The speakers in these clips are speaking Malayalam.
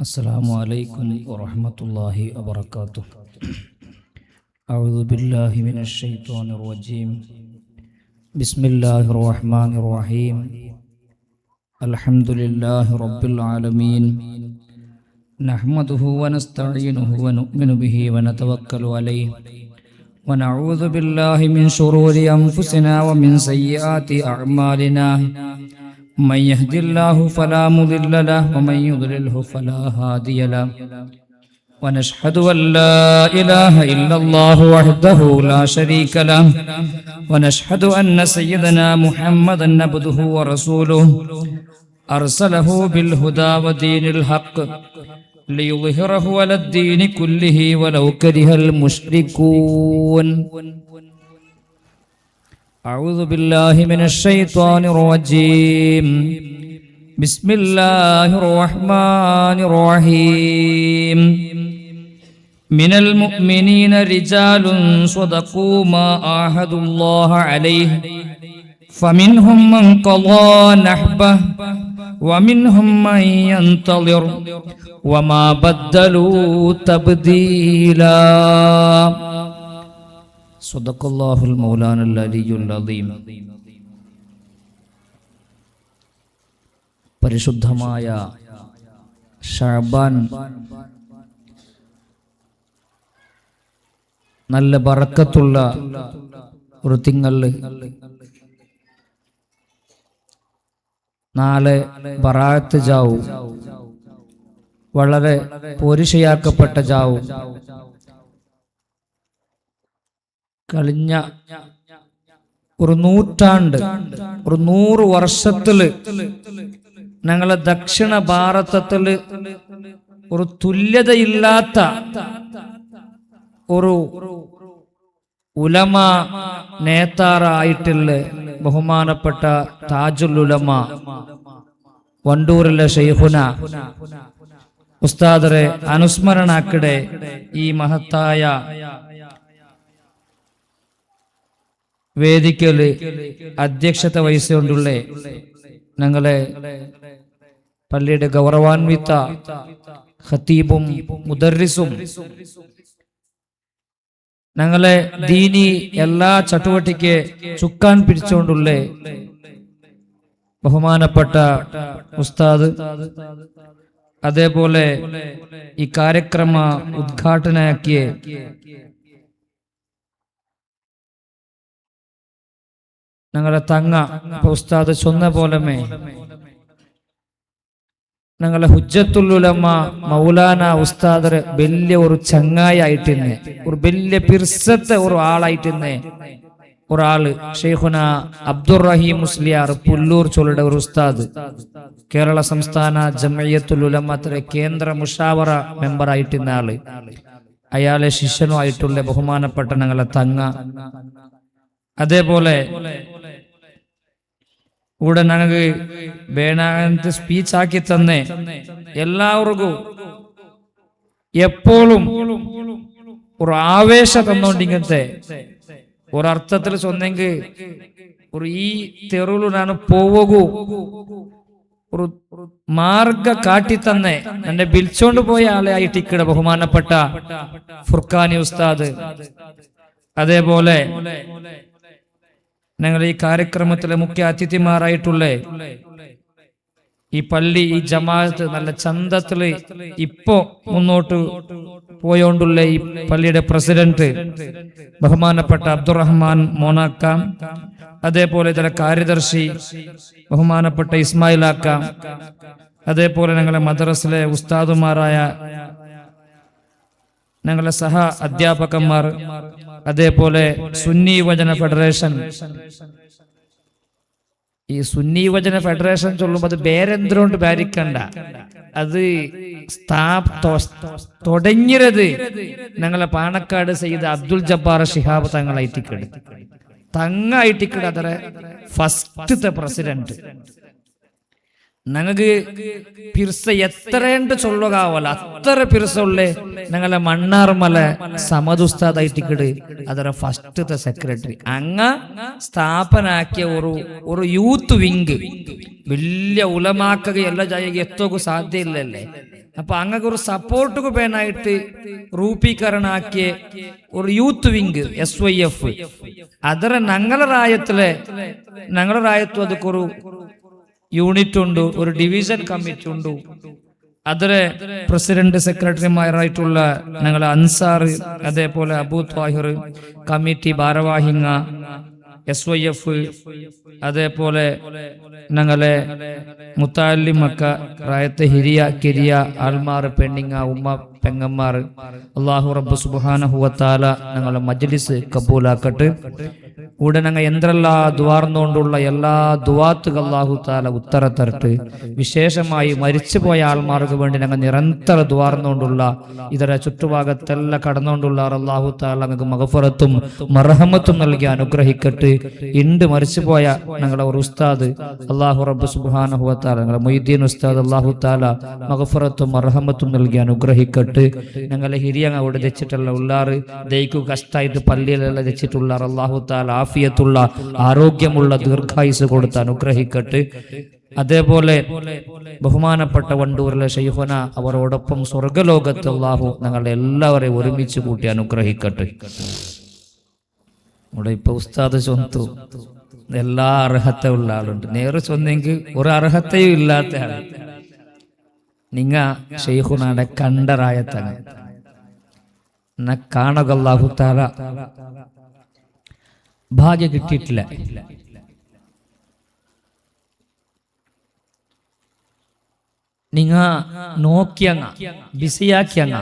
السلام عليكم ورحمة الله وبركاته. أعوذ بالله من الشيطان الرجيم. بسم الله الرحمن الرحيم. الحمد لله رب العالمين. نحمده ونستعينه ونؤمن به ونتوكل عليه. ونعوذ بالله من شرور أنفسنا ومن سيئات أعمالنا. من يهد الله فلا مضل له ومن يضلله فلا هادي له. ونشهد أن لا إله إلا الله وحده لا شريك له. ونشهد أن سيدنا محمدا عبده ورسوله أرسله بالهدى ودين الحق ليظهره على الدين كله ولو كره المشركون. أعوذ بالله من الشيطان الرجيم. بسم الله الرحمن الرحيم. من المؤمنين رجال صدقوا ما عاهدوا الله عليه فمنهم من قضى نحبه ومنهم من ينتظر وما بدلوا تبديلا. സദഖല്ലാഹുൽ മൗലാനൽ അലിയുൽ അദീം. പരിശുദ്ധമായ ശഅബാൻ നല്ല ബറക്കത്തുള്ള ഒരു തിങ്കളിൽ നാളെ ബറാഅത്ത് ജാവു, വളരെ പോരിശയാക്കപ്പെട്ട ജാവു. കഴിഞ്ഞ ഒരു നൂറ്റാണ്ട്, ഒരു 100 വർഷത്തില് ഞങ്ങളെ ദക്ഷിണ ഭാരതത്തില് ഒരു തുല്യതയില്ലാത്ത ഒരു ഉലമ നേതാറായിട്ടുള്ള ബഹുമാനപ്പെട്ട താജുൽ ഉലമ വണ്ടൂരിലെ ശൈഖുന ഉസ്താദരെ അനുസ്മരണാക്കിടെ ഈ മഹത്തായ വേദിക്കല് അധ്യക്ഷത വഹിച്ചുകൊണ്ടുള്ള ഞങ്ങളെ പള്ളിയുടെ ഗൗരവാൻവിത ഖതീബും മുദർരിസും ഞങ്ങളെ ദീനി എല്ലാ ചട്ടുവട്ടിക്ക് ചുക്കാൻ പിടിച്ചുകൊണ്ടുള്ള ബഹുമാനപ്പെട്ട ഉസ്താദ്, അതേപോലെ ഈ കാര്യക്രമ ഉദ്ഘാടനയാക്കിയ ഞങ്ങളുടെ തങ്ങ ഉസ്താദ് ചൊന്ന പോലമേ ഞങ്ങളെ ഹുജ്ജത്തുൽ ഉലമ മൗലാന ഉസ്താദ് വലിയ ഒരു ചങ്ങായി ആയിട്ടിന്നെ, ഒരു വലിയ പിർസത്തെ ഒരു ആളായിട്ടിന്നെ ഒരാള് ഷെയ്ഖുന അബ്ദുറഹീം മുസ്ലിയാർ പുല്ലൂർ ചൊല്ലുടെ ഒരു ഉസ്താദ്, കേരള സംസ്ഥാന ജമഇയ്യത്തുൽ ഉലമത്തിലെ കേന്ദ്ര മുഷാവറ മെമ്പർ ആയിട്ടിന്ന ആള്, അയാളെ ശിഷ്യനും ആയിട്ടുള്ള ബഹുമാനപ്പെട്ട ഞങ്ങളെ തങ്ങ, അതേപോലെ ഇവിടെ ഞങ്ങൾക്ക് വേണാകത്ത് സ്പീച്ച് ആക്കി തന്നെ എല്ലാവർക്കും എപ്പോഴും ഒരു ആവേശം തന്നോണ്ടിങ്ങനത്തെ ഒരർത്ഥത്തിൽ ചൊന്നെങ്കിൽ ഒരു ഈ തെരുവിൽ ഞാൻ പോവൂ ഒരു മാർഗ കാട്ടി തന്നെ എന്നെ വിളിച്ചോണ്ട് പോയ ആളെ ആയിട്ട് ഇക്കടെ ബഹുമാനപ്പെട്ട ഫുർഖാനി ഉസ്താദ്, അതേപോലെ ഞങ്ങൾ ഈ കാര്യക്രമത്തിലെ മുഖ്യ അതിഥിമാരായിട്ടുള്ള ഈ പള്ളി, ഈ ജമാഅത്ത് നല്ല ചന്തത്തില് ഇപ്പോ മുന്നോട്ട് പോയോണ്ടുള്ള ഈ പള്ളിയുടെ പ്രസിഡന്റ് ബഹുമാനപ്പെട്ട അബ്ദുറഹ്മാൻ മോനാക്ക, അതേപോലെ ഇതിലെ കാര്യദർശി ബഹുമാനപ്പെട്ട ഇസ്മായിലാക്ക, അതേപോലെ ഞങ്ങളെ മദ്രസിലെ ഉസ്താദുമാരായ ഞങ്ങളെ സഹ അധ്യാപകന്മാർ, അതേപോലെ സുന്നി വചന ഫെഡറേഷൻ. ഈ സുന്നി വചന ഫെഡറേഷൻ ചൊല്ലുമ്പോൾ അത് വേറെന്തുകൊണ്ട് ഭാരിക്കണ്ട, അത് തുടങ്ങിയത് ഞങ്ങളെ പാണക്കാട് സയ്യിദ് അബ്ദുൽ ജബ്ബാർ ശിഹാബ് തങ്ങളായിട്ടിക്കട് തങ്ങായിട്ടിക്കട് അതറെ ഫസ്റ്റത്തെ പ്രസിഡന്റ്. ഞങ്ങൾക്ക് പിർസ എത്രയുണ്ട് ചൊല്ലുകാവല്ല അത്ര പിർസ ഉള്ളേ ഞങ്ങളെ മണ്ണാർമല സമദുസ്താദായിട്ടിക്കട് ಅದರ ഫസ്റ്റത്തെ സെക്രട്ടറി. അങ്ങ സ്ഥാപനാക്കിയ ഒരു യൂത്ത് വിങ് വലിയ ഉലമാക്കുക എല്ലാ ജായക്ക് എത്തോക്ക് സാധ്യയില്ലല്ലേ. അപ്പൊ അങ്ങക്ക് ഒരു സപ്പോർട്ട് പേനായിട്ട് രൂപീകരണാക്കിയ ഒരു യൂത്ത് വിങ് SYF ಅದರ ഞങ്ങളെ റായത്തും അതൊക്കെ ഒരു യൂണിറ്റ് ഉണ്ട്, ഒരു ഡിവിഷൻ കമ്മിറ്റി ഉണ്ട്. അതിലെ പ്രസിഡന്റ് സെക്രട്ടറിമാരായിട്ടുള്ള ഞങ്ങളെ അൻസാർ, അതേപോലെ അബൂ ത്വാഹിർ, കമ്മിറ്റി ഭാരവാഹിങ്ങ SYF, അതേപോലെ ഞങ്ങളെ മുത്താലിമക്ക റായത്തെ ഹിരിയ കിരിയ ആൽമാർ പെണ്ണിങ്ങ ഉമ്മ പെങ്ങന്മാർ. അല്ലാഹു റബ്ബ് സുബ്ഹാനഹു വ തആല ഞങ്ങളെ മജ്ലിസ് കബൂലാക്കട്ടെ. കൂടെ ഞങ്ങൾ എന്തെല്ലാം ദ്വാർന്നുകൊണ്ടുള്ള എല്ലാ ദുവാത്തുകൾ അല്ലാഹു തആല ഉത്തര തരട്ടെ. വിശേഷമായി മരിച്ചുപോയ ആൾമാർക്ക് വേണ്ടി ഞങ്ങൾ നിരന്തര ദ്വാർന്നുകൊണ്ടുള്ള ഇതര ചുറ്റുഭാഗത്തെല്ലാം കടന്നുകൊണ്ടുള്ള അല്ലാഹു തആല ഞങ്ങൾക്ക് മഗ്ഫിറത്തും മർഹമത്തും നൽകി അനുഗ്രഹിക്കട്ടെ. ഇണ്ട് മരിച്ചുപോയ ഞങ്ങളുടെ ഒരു ഉസ്താദ് അല്ലാഹു റബ്ബ് സുബ്ഹാനഹു വ തആല ഞങ്ങളുടെ മൊയ്തീൻ ഉസ്താദ് അല്ലാഹു തആല മഗ്ഫിറത്തും മർഹമത്തും നൽകി അനുഗ്രഹിക്കട്ടെ. ഞങ്ങളെ ഹിരിയങ്ങ അവിടെ വെച്ചിട്ടുള്ള ഉള്ളാറ് ദൈക്കു കഷ്ടായിട്ട് പള്ളിയിലെല്ലാം വെച്ചിട്ടുള്ള അല്ലാഹു തആല ആഫിയത്തുള്ള ആരോഗ്യമുള്ള ദീർഘായുസ് കൊടുത്ത് അനുഗ്രഹിക്കട്ടെ. അതേപോലെ ബഹുമാനപ്പെട്ട വണ്ടൂരിലെ ശൈഖുന അവരോടൊപ്പം സ്വർഗലോകത്ത് അല്ലാഹു ഞങ്ങളെ എല്ലാവരെയും ഒരുമിച്ച് കൂട്ടി അനുഗ്രഹിക്കട്ടെ. ഇവിടെ ഇപ്പൊ ഉസ്താദ് ചൊന്തു എല്ലാ അർഹതയുള്ള ആളുണ്ട്, നേരെ ചൊന്നെങ്കിൽ ഒരു അർഹതയും ഇല്ലാത്ത ആൾ. നിങ്ങ ശൈഖുനാടെ കണ്ടറായത്താണ് കാണുക അല്ലാഹു തആല ഭാഗ്യ കിട്ടിയിട്ടില്ല. നിങ്ങ നോക്കിയങ്ങ ബിസിയാക്കിയങ്ങ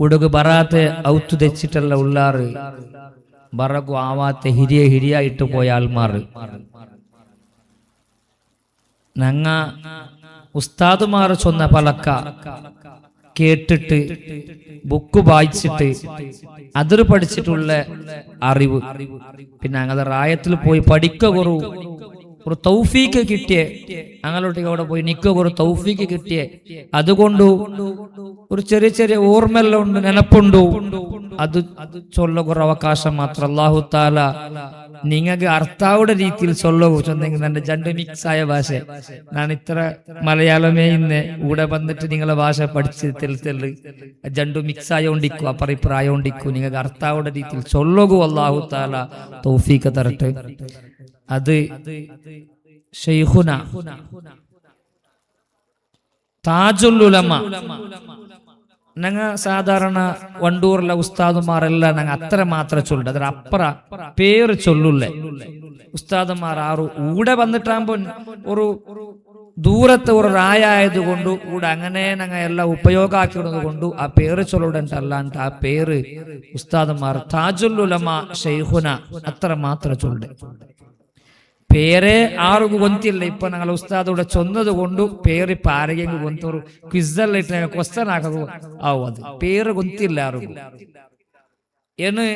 ഉടുകു ബറാത്തെ ഔത്തു തെച്ചിട്ടുള്ള ഉള്ളാറ് ബറകു ആവാത്തെ ഹിരിയ ഇട്ടു പോയ ആൾമാർ. ഞങ്ങ ഉസ്താദുമാർ ചൊന്ന പലക്ക കേട്ടിട്ട് ബുക്ക് വായിച്ചിട്ട് അതിൽ പഠിച്ചിട്ടുള്ള അറിവ്, പിന്നെ ഞങ്ങളുടെ റായത്തിൽ പോയി പഠിക്കുക ഒരു തൗഫീക്ക് കിട്ടിയേ, ഞങ്ങളോട്ടേക്ക് അവിടെ പോയി നിൽക്കുക ഒരു തൗഫീക്ക് കിട്ടിയേ, അതുകൊണ്ട് ഒരു ചെറിയ ചെറിയ ഓർമ്മയെല്ലാം ഉണ്ട്, നെനപ്പുണ്ടു. അത് ചൊല്ലുക ഒരു അവകാശം മാത്രം. അല്ലാഹു തആല നിങ്ങൾക്ക് അർത്ഥാവുടെ രീതിയിൽ ചൊന്നെങ്കിൽ എന്റെ രണ്ട് മിക്സ് ആയ ഭാഷ, ഞാൻ ഇത്ര മലയാളമേ ഇന്ന് ഇവിടെ വന്നിട്ട് നിങ്ങളെ ഭാഷ പഠിച്ച് തെളിച്ചെല്ല് ജണ്ടു മിക്സ് ആയോണ്ടിക്കു അപ്പറിപ്രായോണ്ടിക്കു നിങ്ങൾക്ക് അർത്ഥാവുടെ രീതിയിൽ ചൊല്ലുക അല്ലാഹു തആല തൗഫീക്ക് തരട്ടെ. അത് ശൈഖുന താജുൽ ഉലമ. ഞങ്ങ സാധാരണ വണ്ടൂറിലെ ഉസ്താദുമാരെല്ലാം ഞങ്ങൾ അത്ര മാത്രം ചൊല്ലു, അതിന് അപ്പറ പേര് ചൊല്ലുള്ളേ. ഉസ്താദുമാർ ആറു കൂടെ വന്നിട്ടാകുമ്പോ ഒരു ദൂരത്ത് ഒരു റായായത് കൊണ്ട് കൂടെ അങ്ങനെ ഞങ്ങൾ എല്ലാം ഉപയോഗാക്കിയത് കൊണ്ട് ആ പേര് ചൊല്ലുടൻ അല്ലാണ്ട് ആ പേര് ഉസ്താദുമാർ താജുൽ ഉലമ ശൈഖുന അത്ര മാത്രം ചൊല്ലുടെ. പേരെ ആർക്കും ഗൊന്തില്ല. ഇപ്പൊ ഞങ്ങൾ ഉസ്താദൂടെ ചൊന്നത് കൊണ്ട് പേര് ഇപ്പൊ ആരെങ്കിലും ഗൊന്തൊരു ക്വിസല്ലിട്ട് ക്വസ്റ്റൻ ആകും അത് പേര് ഗൊന്തില്ല ആർക്കും. എന്ന്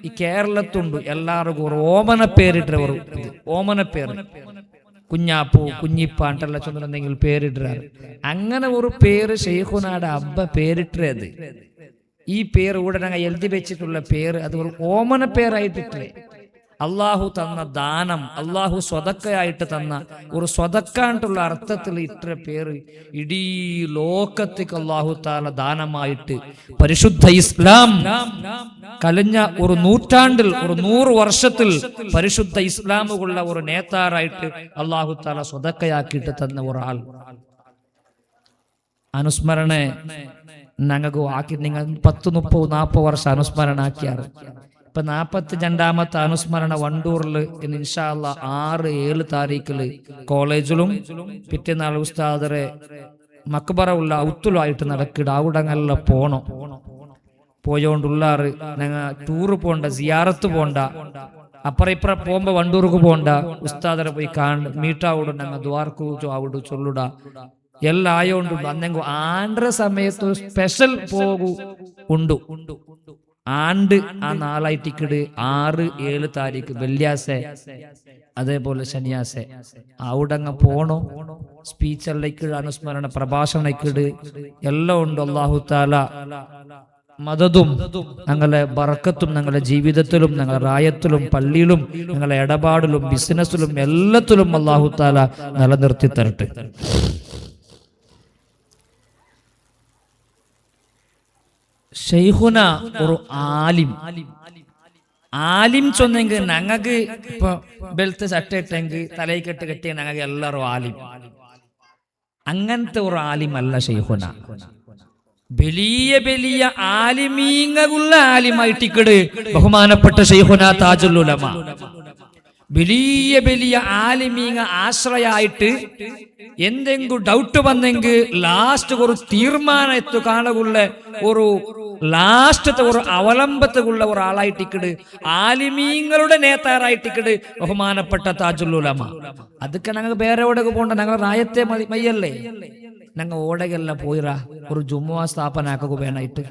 ഈ കേരളത്തുണ്ട് എല്ലാവർക്കും ഒരു ഓമന പേരിട്ട ഒരു ഓമന പേര്, കുഞ്ഞാപ്പു കുഞ്ഞിപ്പ ಅಂತೆಲ್ಲ ചൊന്നെങ്കിൽ പേരിട്ടാറ്. അങ്ങനെ ഒരു പേര് ശൈഖുനാടെ അബ്ബ പേരിട്ടത്. ഈ പേര് കൂടെ ഞങ്ങൾ എഴുതി വെച്ചിട്ടുള്ള പേര് അത് ഒരു ഓമന പേരായിട്ടിട്ടേ. അള്ളാഹു തന്ന ദാനം, അള്ളാഹു സ്വതക്കയായിട്ട് തന്ന ഒരു സ്വതക്കാണ്ടുള്ള അർത്ഥത്തിൽ ഇട്ട പേര് ഇടീ ലോകത്തേക്ക് അള്ളാഹു താല ദാനമായിട്ട് പരിശുദ്ധ ഇസ്ലാം കഴിഞ്ഞ ഒരു നൂറ്റാണ്ടിൽ ഒരു 100 വർഷത്തിൽ പരിശുദ്ധ ഇസ്ലാമുള്ള ഒരു നേതാറായിട്ട് അള്ളാഹു താല സ്വതക്കയാക്കിയിട്ട് തന്ന ഒരാൾ. അനുസ്മരണ ഞങ്ങൾക്ക് ആക്കി നിങ്ങൾ 10, 30, 40 വർഷം അനുസ്മരണ ആക്കിയാറ്. ഇപ്പൊ 42ാമത്തെ അനുസ്മരണ വണ്ടൂറിൽ ഇൻഷാ അല്ലാഹ് 6-7 താരീഖില് കോളേജിലും പിറ്റേന്നാൾ ഉസ്താദരെ മക്ബറ ഉള്ള ഔത്തുലായിട്ട് നടക്കിട. അവിടങ്ങെല്ലാം പോയോണ്ടുള്ളാറ് ഞങ്ങൾ ടൂറ് പോണ്ട, സിയാറത്ത് പോണ്ട, അപ്പുറ ഇപ്പുറ പോകുമ്പോ വണ്ടൂർക്ക് പോണ്ട, ഉസ്താദരെ പോയി മീട്ടാവിടും ഞങ്ങൾ ദ്വാർക്ക് അവിടെ ചൊല്ലുട എല്ലാം ആയോണ്ട് അന്നെങ്കിൽ ആണ്ട സമയത്ത് സ്പെഷ്യൽ പോകൂ ഉണ്ട്. ആണ്ട് ആ നാളായിട്ടിക്കിട് 6-7 താരീഖ് വെള്ളിയാഴ്ച അതേപോലെ ശനിയാഴ്ച അവിടങ്ങ പോണോ. സ്പീച്ചെല്ലാം അനുസ്മരണ പ്രഭാഷണക്കിട് എല്ലാം ഉണ്ട്. അല്ലാഹു തആല മദതും ഞങ്ങളെ ബറക്കത്തും ഞങ്ങളുടെ ജീവിതത്തിലും ഞങ്ങളുടെ റായത്തിലും പള്ളിയിലും ഞങ്ങളുടെ ഇടപാടിലും ബിസിനസ്സിലും എല്ലാത്തിലും അല്ലാഹു തആല നിലനിർത്തി തരട്ടെ. ഷെയ്ഖുന ഒരു ആലിം ചൊന്നെങ്കിൽ ഞങ്ങൾക്ക് ഇപ്പൊ ബെൽത്ത് ചട്ട ഇട്ടെങ്കിൽ തലയിൽ കെട്ട് കെട്ടിയ ഞങ്ങൾക്ക് എല്ലാവരും ആലിം. അങ്ങനത്തെ ഒരു ആലിമല്ല ഷെയ്ഖുന. വലിയ വലിയ ആലിമീങ്ങളുള്ള ആലിമായിട്ടിക്കട് ബഹുമാനപ്പെട്ട ഷെയ്ഖുന താജുൽ ഉലമ. വലിയ വലിയ ആലിമീങ്ങ ആശ്രയായിട്ട് എന്തെങ്കിലും ഡൗട്ട് വന്നെങ്കിൽ ലാസ്റ്റ് ഒരു തീർമാനം കാണുള്ള ഒരു ലാസ്റ്റത്തെ ഒരു അവലംബത്തുള്ള ഒരാളായിട്ടിക്കട് ആലിമീങ്ങളുടെ നേതാറായിട്ടിക്കട് ബഹുമാനപ്പെട്ട താജുൽ ഉലമ. അതൊക്കെ ഞങ്ങൾ വേറെ എവിടെയൊക്കെ പോകണ്ട, ഞങ്ങൾ റായത്തെ മയ്യല്ലേ. ഞങ്ങൾ ഓടകെല്ലാം പോയിറ ഒരു ജുമ്മുവാ സ്ഥാപനാക്കുക വേണായിട്ട്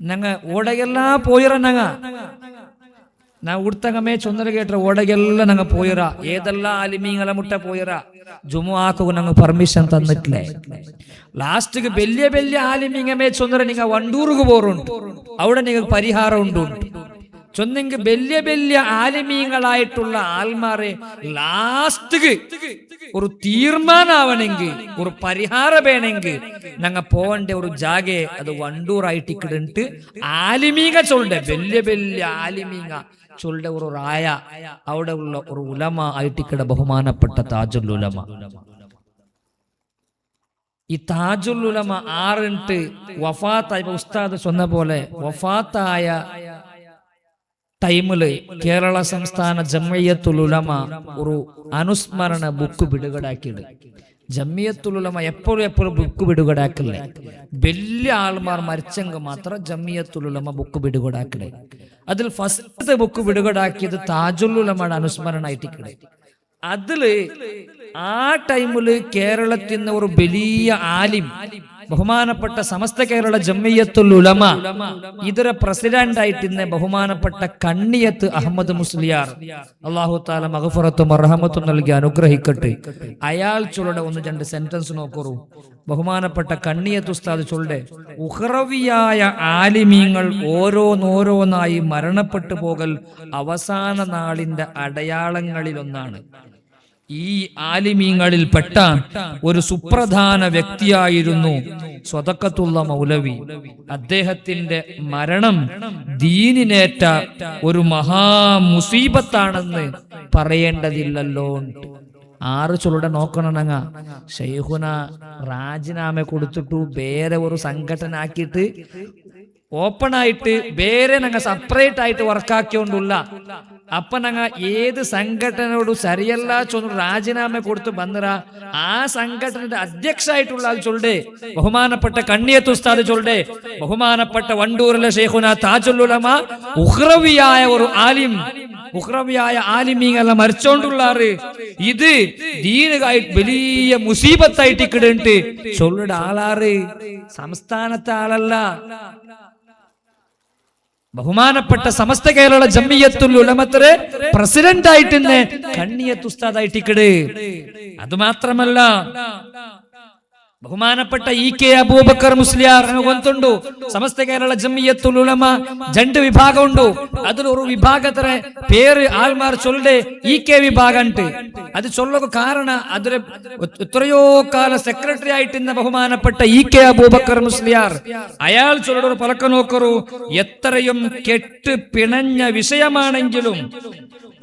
ഞങ്ങൾ ഓടകെല്ലാം പോയിറ. ನಾವು ಉಡ್ತಂಗಮೇ ಚೊಂದರಿಗೆ ಓಡಗೆಲ್ಲ ನಂಗೆ ಪೋಯಿರ ಏದೆಲ್ಲ ಆಲಿಮೀಂಗಲ ಮುಟ್ಟ ಪೋಯಿರ ಜುಮು ಹಾಕುವ ನಂಗೆ ಪರ್ಮಿಷನ್ ತಂದಿಟ್ಲೆ. ലാസ്റ്റ് വലിയ വലിയ ആലിമീങ്ങമേ ചൊന്നര നിങ്ങൾ വണ്ടൂർക്ക് പോറുണ്ട്, അവിടെ നിങ്ങൾക്ക് പരിഹാരം ഉണ്ട്. ചൊന്നെങ്കിൽ വലിയ വലിയ ആലിമീങ്ങളായിട്ടുള്ള ആൽമാരെ ലാസ്റ്റ് ഒരു തീർമാനാവണമെങ്കിൽ ഒരു പരിഹാരം വേണമെങ്കിൽ ഞങ്ങൾ പോകേണ്ട ഒരു ജാഗെ അത് വണ്ടൂറായിട്ട് ഇക്കിടണ്ട്. ആലിമീങ്ങ ചൊല്ലെ വലിയ വലിയ ആലിമീങ്ങ ചൊല്ലെ ഒരു റായ അവിടെ ഉള്ള ഒരു ഉലമ ആയിട്ടിക്കട ബഹുമാനപ്പെട്ട താജുൽ ഉലമ. ഈ താജുൽ ഉലമ ആറിട്ട് വഫാത്തായ ഉസ്താദ് சொன்ன പോലെ വഫാത്തായ ടൈമില് കേരള സംസ്ഥാന ജംഇയ്യത്തുൽ ഉലമ ഒരു അനുസ്മരണ ബുക്ക് ಬಿಡುಗಡೆಯಾಕಿದೆ. ജംഇയ്യത്തുൽ ഉലമ എപ്പോഴും ബുക്ക് ಬಿಡುಗಡೆಯಾക്കില്ലേ. വലിയ ആൾമാർ മരിച്ചെങ്കിൽ മാത്രം ജംഇയ്യത്തുൽ ഉലമ ബുക്ക് ಬಿಡುಗಡೆಯಾക്കിದೆ. അതിൽ ഫസ്റ്റ് ബുക്ക് ಬಿಡುಗಡೆಯಾക്കിയത് താജുൽ ഉലമയുടെ അനുസ്മരണ ആയിട്ടിക്കടെ. അതില് ആ ടൈമില് കേരളത്തിൽ നിന്ന് ഒരു വലിയ ആലിം ബഹുമാനപ്പെട്ട സമസ്ത കേരള ജംഇയ്യത്തുൽ ഉലമ ഇതര പ്രസിഡന്റ് ആയിട്ട് ബഹുമാനപ്പെട്ട കണ്ണിയത്ത് അഹമ്മദ് മുസ്ലിയാർ, അല്ലാഹു തആല മഗ്ഫിറത്തും റഹ്മത്തും നൽകി അനുഗ്രഹിക്കട്ടെ. അയാൾ ചൊല്ലുടെ ഒന്ന് രണ്ട് സെന്റൻസ് നോക്കൂ. ബഹുമാനപ്പെട്ട കണ്ണിയത്ത് ഉസ്താദ് ചൊല്ലുടെ ഉഖ്റവിയായ ആലിമീങ്ങൾ ഓരോന്നോരോന്നായി മരണപ്പെട്ടു പോകൽ അവസാന നാളിന്റെ അടയാളങ്ങളിലൊന്നാണ്. ഈ ആലിമീങ്ങളിൽപ്പെട്ട ഒരു സുപ്രധാന വ്യക്തിയായിരുന്നു സ്വതക്കത്തുള്ള മൗലവി. അദ്ദേഹത്തിന്റെ മരണം ദീനിനേറ്റ ഒരു മഹാമുസീബത്താണെന്ന് പറയേണ്ടതില്ലല്ലോ. 6 ചൊല്ലുടെ നോക്കണങ്ങ ഷെയ്ഖുന രാജിനാമ കൊടുത്തിട്ടു വേറെ ഒരു സംഘടന ആക്കിയിട്ട് ഓപ്പൺ ആയിട്ട് വേറെ ഞങ്ങൾ സെപ്പറേറ്റ് ആയിട്ട് വർക്കാക്കിയോണ്ടുള്ള അപ്പൊ ഞങ്ങ ഏത് സംഘടനയോട് ശരിയല്ല ചൊന്നു രാജിനാമ കൊടുത്ത് ബന്ധറ ആ സംഘടനയുടെ അധ്യക്ഷായിട്ടുള്ള ആൾ ചൊല്ലെ ബഹുമാനപ്പെട്ട കണ്ണിയത്ത് ഉസ്താദ് ചൊല്ലെ ബഹുമാനപ്പെട്ട വണ്ടൂരിലെ ഷെയ്ഖുന താജുൽ ഉലമ ഉഖ്റവിയായ ഒരു ആലിം, ഉഖ്റവിയായ ആലിമീങ്ങളെ മരിച്ചോണ്ടുള്ളാറ് ഇത് ദീനുകായിട്ട് വലിയ മുസീബത്തായിട്ട് ഇക്കിടണ്ട് ചൊല്ലുടെ ആളാറ് സംസ്ഥാനത്തെ ആളല്ല. ബഹുമാനപ്പെട്ട സമസ്ത കേരള ജംഇയ്യത്തുൽ ഉലമയുടെ പ്രസിഡന്റ് ആയിട്ട് കണ്ണിയത്ത് ഉസ്താദ് ആയിട്ടിക്കട്. അതുമാത്രമല്ല ബഹുമാനപ്പെട്ട ഇ.കെ. അബൂബക്കർ മുസ്ലിയാർ ഗൊಂತುಂಡು സമസ്ത കേരള ജംഇയ്യത്തുൽ ഉലമ 2 വിഭാഗം ഉണ്ട്. അതിലൊരു വിഭാഗത്തിലെ പേര് ആൾമാർ ചൊല്ലെ ഇ.കെ. വിഭാഗം ഉണ്ട്. അത് ചൊല്ലുക കാരണം അതിലെ എത്രയോ കാല സെക്രട്ടറി ആയിട്ടിരുന്ന ബഹുമാനപ്പെട്ട ഇ.കെ. അബൂബക്കർ മുസ്ലിയാർ അയാൾ ചൊല്ലുടെ പലക്ക നോക്കൂ. എത്രയും കെട്ട് പിണഞ്ഞ വിഷയമാണെങ്കിലും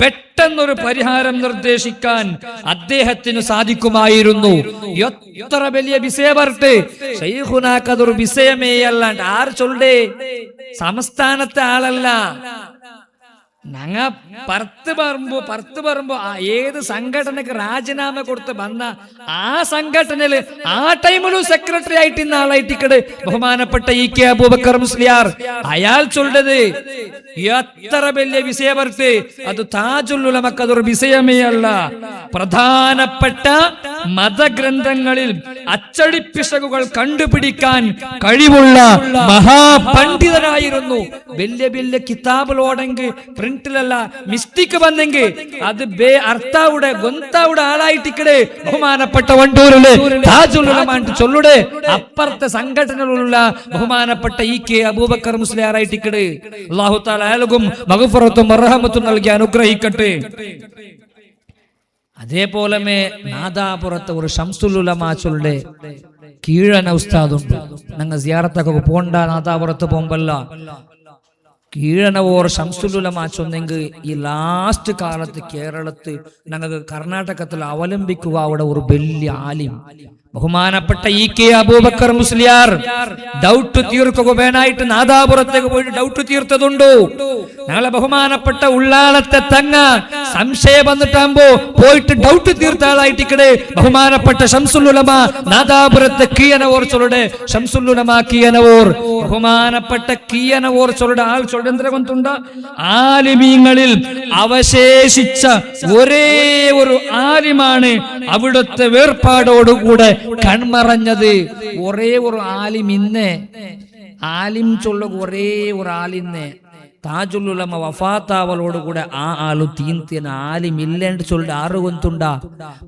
പെട്ടെന്നൊരു പരിഹാരം നിർദ്ദേശിക്കാൻ അദ്ദേഹത്തിന് സാധിക്കുമായിരുന്നു. എത്ര വലിയ വിഷയം പറഞ്ഞിട്ട് ഷെയ്ഖുനാക്കതൊരു വിഷയമേ അല്ലാണ്ട് ആര് ചൊല്ലേ സംസ്ഥാനത്തെ ആളല്ല. ഞങ്ങ പുറത്ത് പറയുമ്പോ ഏത് സംഘടനക്ക് രാജിനാമ കൊടുത്ത് വന്ന ആ സംഘടനയില് ആ ടൈമിലും സെക്രട്ടറി ആയിട്ട് ഇന്ന ആളായിട്ടിക്കട് ബഹുമാനപ്പെട്ട ഇ.കെ. അബൂബക്കർ മുസ്ലിയാർ അയാൾ ചൊല്ലത് എത്ര വലിയ വിഷയം പറഞ്ഞ് അത് താജുൽ ഉലമക്ക് അതൊരു വിഷയമേ അല്ല. പ്രധാനപ്പെട്ട മതഗ്രന്ഥങ്ങളിൽ അച്ചടിപ്പിശകുകൾ കണ്ടുപിടിക്കാൻ കഴിവുള്ള മഹാപണ്ഡിതനായിരുന്നു. വലിയ വലിയ കിതാബിലോടെങ്കിൽ പ്രിന്റിലല്ല മിസ്റ്റേക്ക് വന്നെങ്കിൽ അത് അർത്ഥാവുടെ ഗൊന്താവുടെ ആളായിട്ടിക്കടെ ബഹുമാനപ്പെട്ട വണ്ടൂരില് താജുൽ ഉലമ ചൊല്ലുടെ അപ്പുറത്തെ സംഘടനയിലുള്ള ബഹുമാനപ്പെട്ട ഇ.കെ. അബൂബക്കർ മുസ്ലിയാർ ആയിട്ടിക്കടെ. അല്ലാഹു തആല അയാൾക്കും മഗ്ഫിറത്തും റഹ്മത്തും നൽകി അനുഗ്രഹിക്കട്ടെ. അതേപോലെ നാദാപുരത്തെ ഒരു ശംസുൽ ഉലമ ചൊല്ലുടെ കീഴന ഉസ്താദുണ്ട്. ഞങ്ങൾ സിയാറത്തൊക്കെ പോണ്ട നാദാപുരത്ത് പോകുമ്പല്ല കീഴന ഓർ ശംസുലുലമ ചൊന്നെങ്കിൽ ഈ ലാസ്റ്റ് കാലത്ത് കേരളത്ത് ഞങ്ങൾക്ക് കർണാടകത്തിൽ അവലംബിക്കുക അവിടെ ഒരു വലിയ ആലിം ബഹുമാനപ്പെട്ട EK അബൂബക്കർ മുസ്ലിയാർ ഡൗട്ട് തീർക്കുക വേണായിട്ട് നാദാപുരത്തേക്ക് പോയിട്ട് ഡൗട്ട് തീർത്തതുണ്ടോ? ഞങ്ങളെ ബഹുമാനപ്പെട്ട ഉള്ളാളത്തെ തങ്ങ സംശയം വന്നിട്ടാകുമ്പോ പോയിട്ട് ഡൗട്ട് തീർത്ത ആളായിട്ട് ഇക്കടെ ബഹുമാനപ്പെട്ട ശംസുൽ ഉലമ നാദാപുരത്തെ കീയനവോർ ചൊല്ലുടെ ശംസുൽ ഉലമ കീയനവോർ ബഹുമാനപ്പെട്ട കീയനവോർ ചൊല്ലുടെ ആൾ ചൊല്ലുണ്ട ആലിമീങ്ങളിൽ അവശേഷിച്ച ഒരേ ഒരു ആലിമാണ് അവിടുത്തെ വേർപാടോടുകൂടെ കൺമറഞ്ഞത്. ഒരേ ഒരു ആലിം ഇന്ന് ആലിം ചൊല്ലുക ഒരേ ഒരു ആലിന്ന് താജുൽ ഉലമ വഫാത്താവലോടുകൂടെ ആ ആളു തീന്തിന ആലിം ഇല്ലേണ്ട് ചൊല്ലിട്ട് ആറ് കൊന്തുണ്ട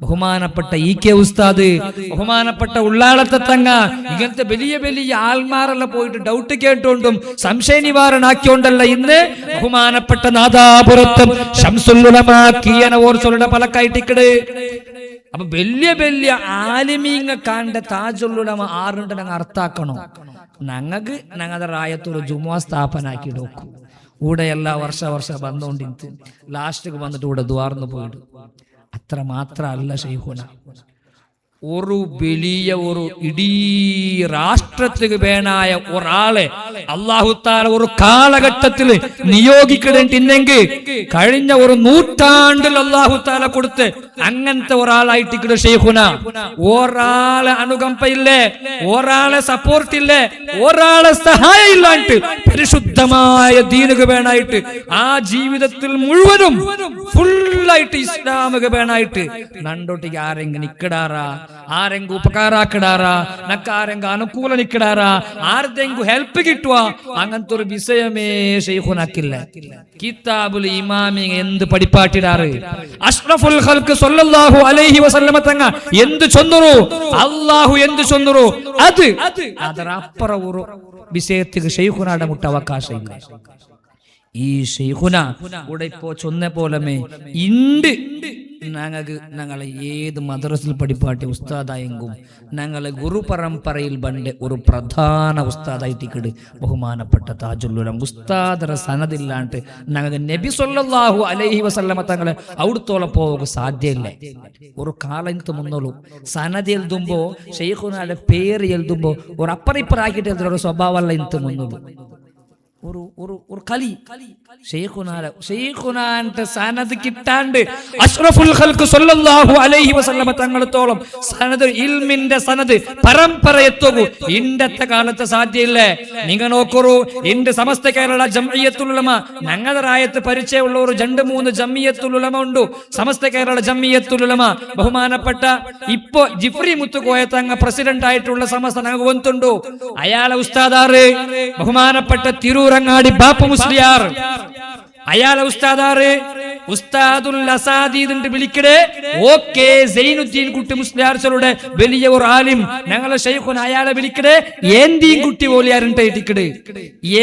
ബഹുമാനപ്പെട്ട EK ഉസ്താദ് ബഹുമാനപ്പെട്ട ഉള്ളാളത്തെ തങ്ങ ഇങ്ങനത്തെ വലിയ വലിയ ആൾമാരെല്ലാം പോയിട്ട് ഡൗട്ട് കേട്ടോണ്ടും സംശയ നിവാരണ ആക്കിയോണ്ടല്ല ഇന്ന് ബഹുമാനപ്പെട്ട നാദാപുരത്തും ശംസുൽ ഉലമ കീയനവോർ ചൊല്ലുടെ പലക്കായിട്ടിക്കട്. അപ്പൊ വലിയ വലിയ ആലിമീങ്ങ കാണ്ട താജുൽ ഉലമ ആറുണ്ട് ഞങ്ങൾ അർത്ഥാക്കണോ? ഞങ്ങൾക്ക് ഞങ്ങളുടെ റായത്തൊരു ജുമുഅ സ്ഥാപനാക്കി നോക്കും. ഇവിടെ എല്ലാ വർഷ വന്നോണ്ടിരുത്ത് ലാസ്റ്റിക്ക് വന്നിട്ട് ഇവിടെ ദ്വാർന്നു പോയിടും. അത്ര മാത്രല്ല ശൈഖുന ഒരു വലിയ ഒരു ഇടീ രാഷ്ട്രത്തിന് വേണായ ഒരാളെ അല്ലാഹു തആല ഒരു കാലഘട്ടത്തിൽ നിയോഗിക്കണമെങ്കിൽ കഴിഞ്ഞ ഒരു നൂറ്റാണ്ടിൽ അല്ലാഹു തആല കൊടുത്ത് അങ്ങനത്തെ ഒരാളായിട്ട് ശൈഖുന ഒരാളെ അനുകമ്പയില്ലേ, ഒരാളെ സപ്പോർട്ട് ഇല്ലേ, ഒരാളെ സഹായം ഇല്ലാണ്ട് പരിശുദ്ധമായ ദീനുക വേണായിട്ട് ആ ജീവിതത്തിൽ മുഴുവനും ഫുള്ളായിട്ട് ഇസ്ലാമിക വേണായിട്ട് നണ്ടോട്ടിക്ക് ആരെങ്കിലും നിക്കടാറാ, ആരെങ്കിലും ഉപകാരാക്കിടാറാ, നക്കാരെങ്കിലും അനുകൂല നിക്കടാറാ, ആരുടെങ്കിലും ഹെൽപ്പ് കിട്ടുക അങ്ങനത്തെ ഒരു വിഷയമേ ശൈഖുനാക്കില്ല. കിതാബുൽ ഇമാമി എന്ത് പഠിപ്പാട്ടിടാറ് അഷ്റഫുൽ ഖൽഖ് സല്ലല്ലാഹു അലൈഹി വസല്ലമ തങ്ങ എന്ത് ചൊന്നറു അല്ലാഹു എന്ത് ചൊന്നറു അതറപ്പുറ ഒരു വിഷയത്തിക്ക് ശൈഖുനാടെ മുട്ട അവകാശം ഇല്ല. ഈ ശൈഖുന ഇവിടെ ഇപ്പോ ചൊന്ന പോലമേ ഇണ്ട് ഞങ്ങളെ ഏത് മദ്രസിൽ പഠിപ്പാട്ടി ഉസ്താദായെങ്കും ഞങ്ങളെ ഗുരു പരമ്പരയിൽ ബണ്ട് ഒരു പ്രധാന ഉസ്താദായിട്ടിക്കട് ബഹുമാനപ്പെട്ട താജുൽ ഉലമ ഉസ്താദര സനദില്ലാണ്ട് ഞങ്ങൾക്ക് നബി സല്ലല്ലാഹു അലൈഹി വസല്ലമ തങ്ങളെ അവിടുത്തോളം പോവുക സാധ്യമില്ല. ഒരു കാലത്ത് മുന്നോളൂ സനദ് എഴുതുമ്പോ ശൈഖുനാടെ പേര് എഴുതുമ്പോ ഒരു അപ്പറിപ്പറാക്കിട്ട് എഴുതുന്ന ഒരു സ്വഭാവമല്ല ഇന്ന് മുന്നോളൂ. ഒരു കളി ശൈഖുനാന്റെ സനദ് കിട്ടാണ്ട് അഷ്റഫുൽ ഖൽഖ് സല്ലല്ലാഹു അലൈഹി വസല്ലമ തങ്ങളത്തോളം സനദ് ഇൽമിന്റെ സനദ് പരമ്പര എത്തുകൂ ഇന്നത്തെ കാലത്ത് സാധ്യമില്ലേ. നിങ്ങൾ നോക്കൂ, ഇന്റെ സമസ്ത കേരള ജംഇയ്യത്തുൽ ഉലമ ഞങ്ങളുടെ റായത്ത് പരിചയമുള്ള ഒരു 2-3 ജംഇയ്യത്തുൽ ഉലമ ഉണ്ട്. സമസ്ത കേരള ജംഇയ്യത്തുൽ ഉലമ ബഹുമാനപ്പെട്ട ഇപ്പോ ജിഫ്രി മുത്തുകോയ തങ്ങ പ്രസിഡന്റ് ആയിട്ടുള്ള സമസ്ത ഞങ്ങൾക്ക് വന്നിട്ടുണ്ടോ? അയാളെ ഉസ്താദാറ് ബഹുമാനപ്പെട്ട തിരൂരങ്ങാടി ബാപ്പു മുസ്ലിയാർ, അയാളെ ഉസ്താദാറ് ഉസ്താദുൽ അസാദീദിന്റെ വിളിക്കടെ OK സൈനുദ്ദീൻ കുട്ടി മുസ്ലിയാർച്ചളുടെ വലിയ ഒരു ആലിം ഞങ്ങളെ ശൈഖുന അയാളെ വിളിക്കടെ ഏന്തീൻ കുട്ടി മോലിയാരുണ്ടായിട്ടിക്കടെ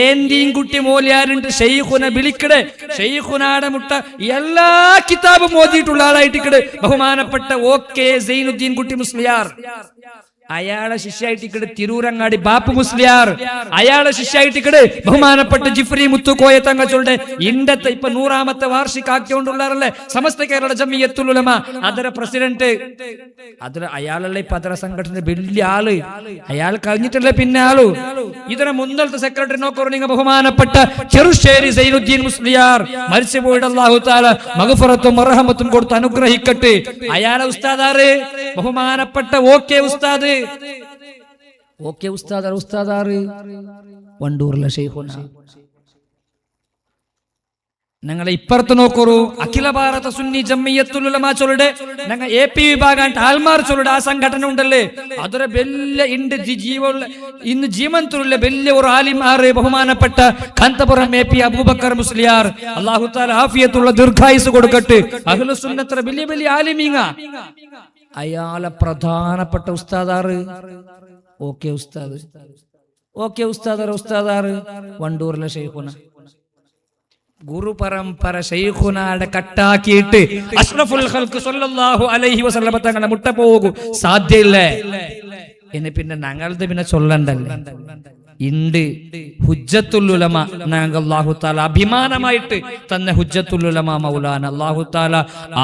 ഏന്തീൻ കുട്ടി മോലിയാരുണ്ട് ശൈഖുന വിളിക്കടെ ശൈഖുനാടെ മുട്ട എല്ലാ കിതാബും ഓതിയിട്ടുള്ള ആളായിട്ടിക്കടെ ബഹുമാനപ്പെട്ട OK സൈനുദ്ദീൻ കുട്ടി മുസ്ലിയാർ. അയാളെ ശിഷ്യായിട്ടിക്കട് തിരൂരങ്ങാടി ബാപ്പു മുസ്ലിയാർ, അയാളെ ശിഷ്യായിട്ടിക്കട് ബഹുമാനപ്പെട്ട ജിഫ്രി മുത്തുകോയ തങ്ങച്ചോളുടെ ഇന്നത്തെ ഇപ്പൊ 100ാമത്തെ വാർഷിക ആക്കിക്കൊണ്ടുള്ളാറല്ലേ സമസ്ത കേരള ജംഇയ്യത്തുൽ ഉലമ അതര പ്രസിഡന്റ്. അതര അയാളല്ലേ ഇപ്പൊ അതര സംഘടന വലിയ ആള്. അയാൾ കഴിഞ്ഞിട്ടല്ലേ പിന്നെ ആളു. ഇതിന് മുന്നലത്തെ സെക്രട്ടറി നോക്കറിഞ്ഞ ബഹുമാനപ്പെട്ട ചെറുശ്ശേരി സൈനുദ്ദീൻ മുസ്ലിയാർ മരിച്ചുപോയിട്ട് അല്ലാഹു തആല മഗ്ഫിറത്തും മർഹമത്തും കൊടുത്ത് അനുഗ്രഹിക്കട്ടെ. അയാളെ ഉസ്താദാറ് ബഹുമാനപ്പെട്ട OK ഉസ്താദ്. OK ഉസ്താദാറ് വണ്ടൂരിലെ ശൈഖുന. ഞങ്ങളെ ഇപ്പുറത്ത് നോക്കൂ, അഖില ഭാരത സുന്നി ജംഇയ്യത്തുൽ ഉലമ ചൊല്ലുടെ ഞങ്ങൾ AP വിഭാഗം ആൽമാർ ചൊല്ലുടെ ആ സംഘടന ഉണ്ടല്ലേ അതൊരു വലിയ ഇന്ന് ജീവനത്തിലുള്ള വലിയ ഒരു ആലിം ആറ് ബഹുമാനപ്പെട്ട കാന്തപുരം AP അബൂബക്കർ മുസ്ലിയാർ അല്ലാഹു തആല ആഫിയത്തുള്ള ദീർഘായുസ് കൊടുക്കട്ടെ. അഹ്ലുസ് സുന്നത്തറ വലിയ വലിയ ആലിമീങ്ങ അയാളെ പ്രധാനപ്പെട്ട ഉസ്താദാറ് OK ഉസ്താദാറ് വണ്ടൂരിലെ ശൈഖുന. ഗുരു പരമ്പര ശൈഖുനാടെ കട്ടാക്കിയിട്ട് അഷ്റഫുൽ ഖൽഖ് സല്ലല്ലാഹു അലൈഹി വസല്ലമ തങ്ങളെ മുട്ട പോകും സാധ്യയില്ലേ. ഇനി പിന്നെ ഞങ്ങളത് പിന്നെ ചൊല്ലണ്ടല്ലേ. ഇണ്ട് ഹുജ്ജത്തുൽ ഉലമ ഞങ്ങൾക്ക് അല്ലാഹു തആല അഭിമാനമായിട്ട് തന്നെ ഹുജ്ജത്തുൽ ഉലമ മൗലാന അല്ലാഹു തആല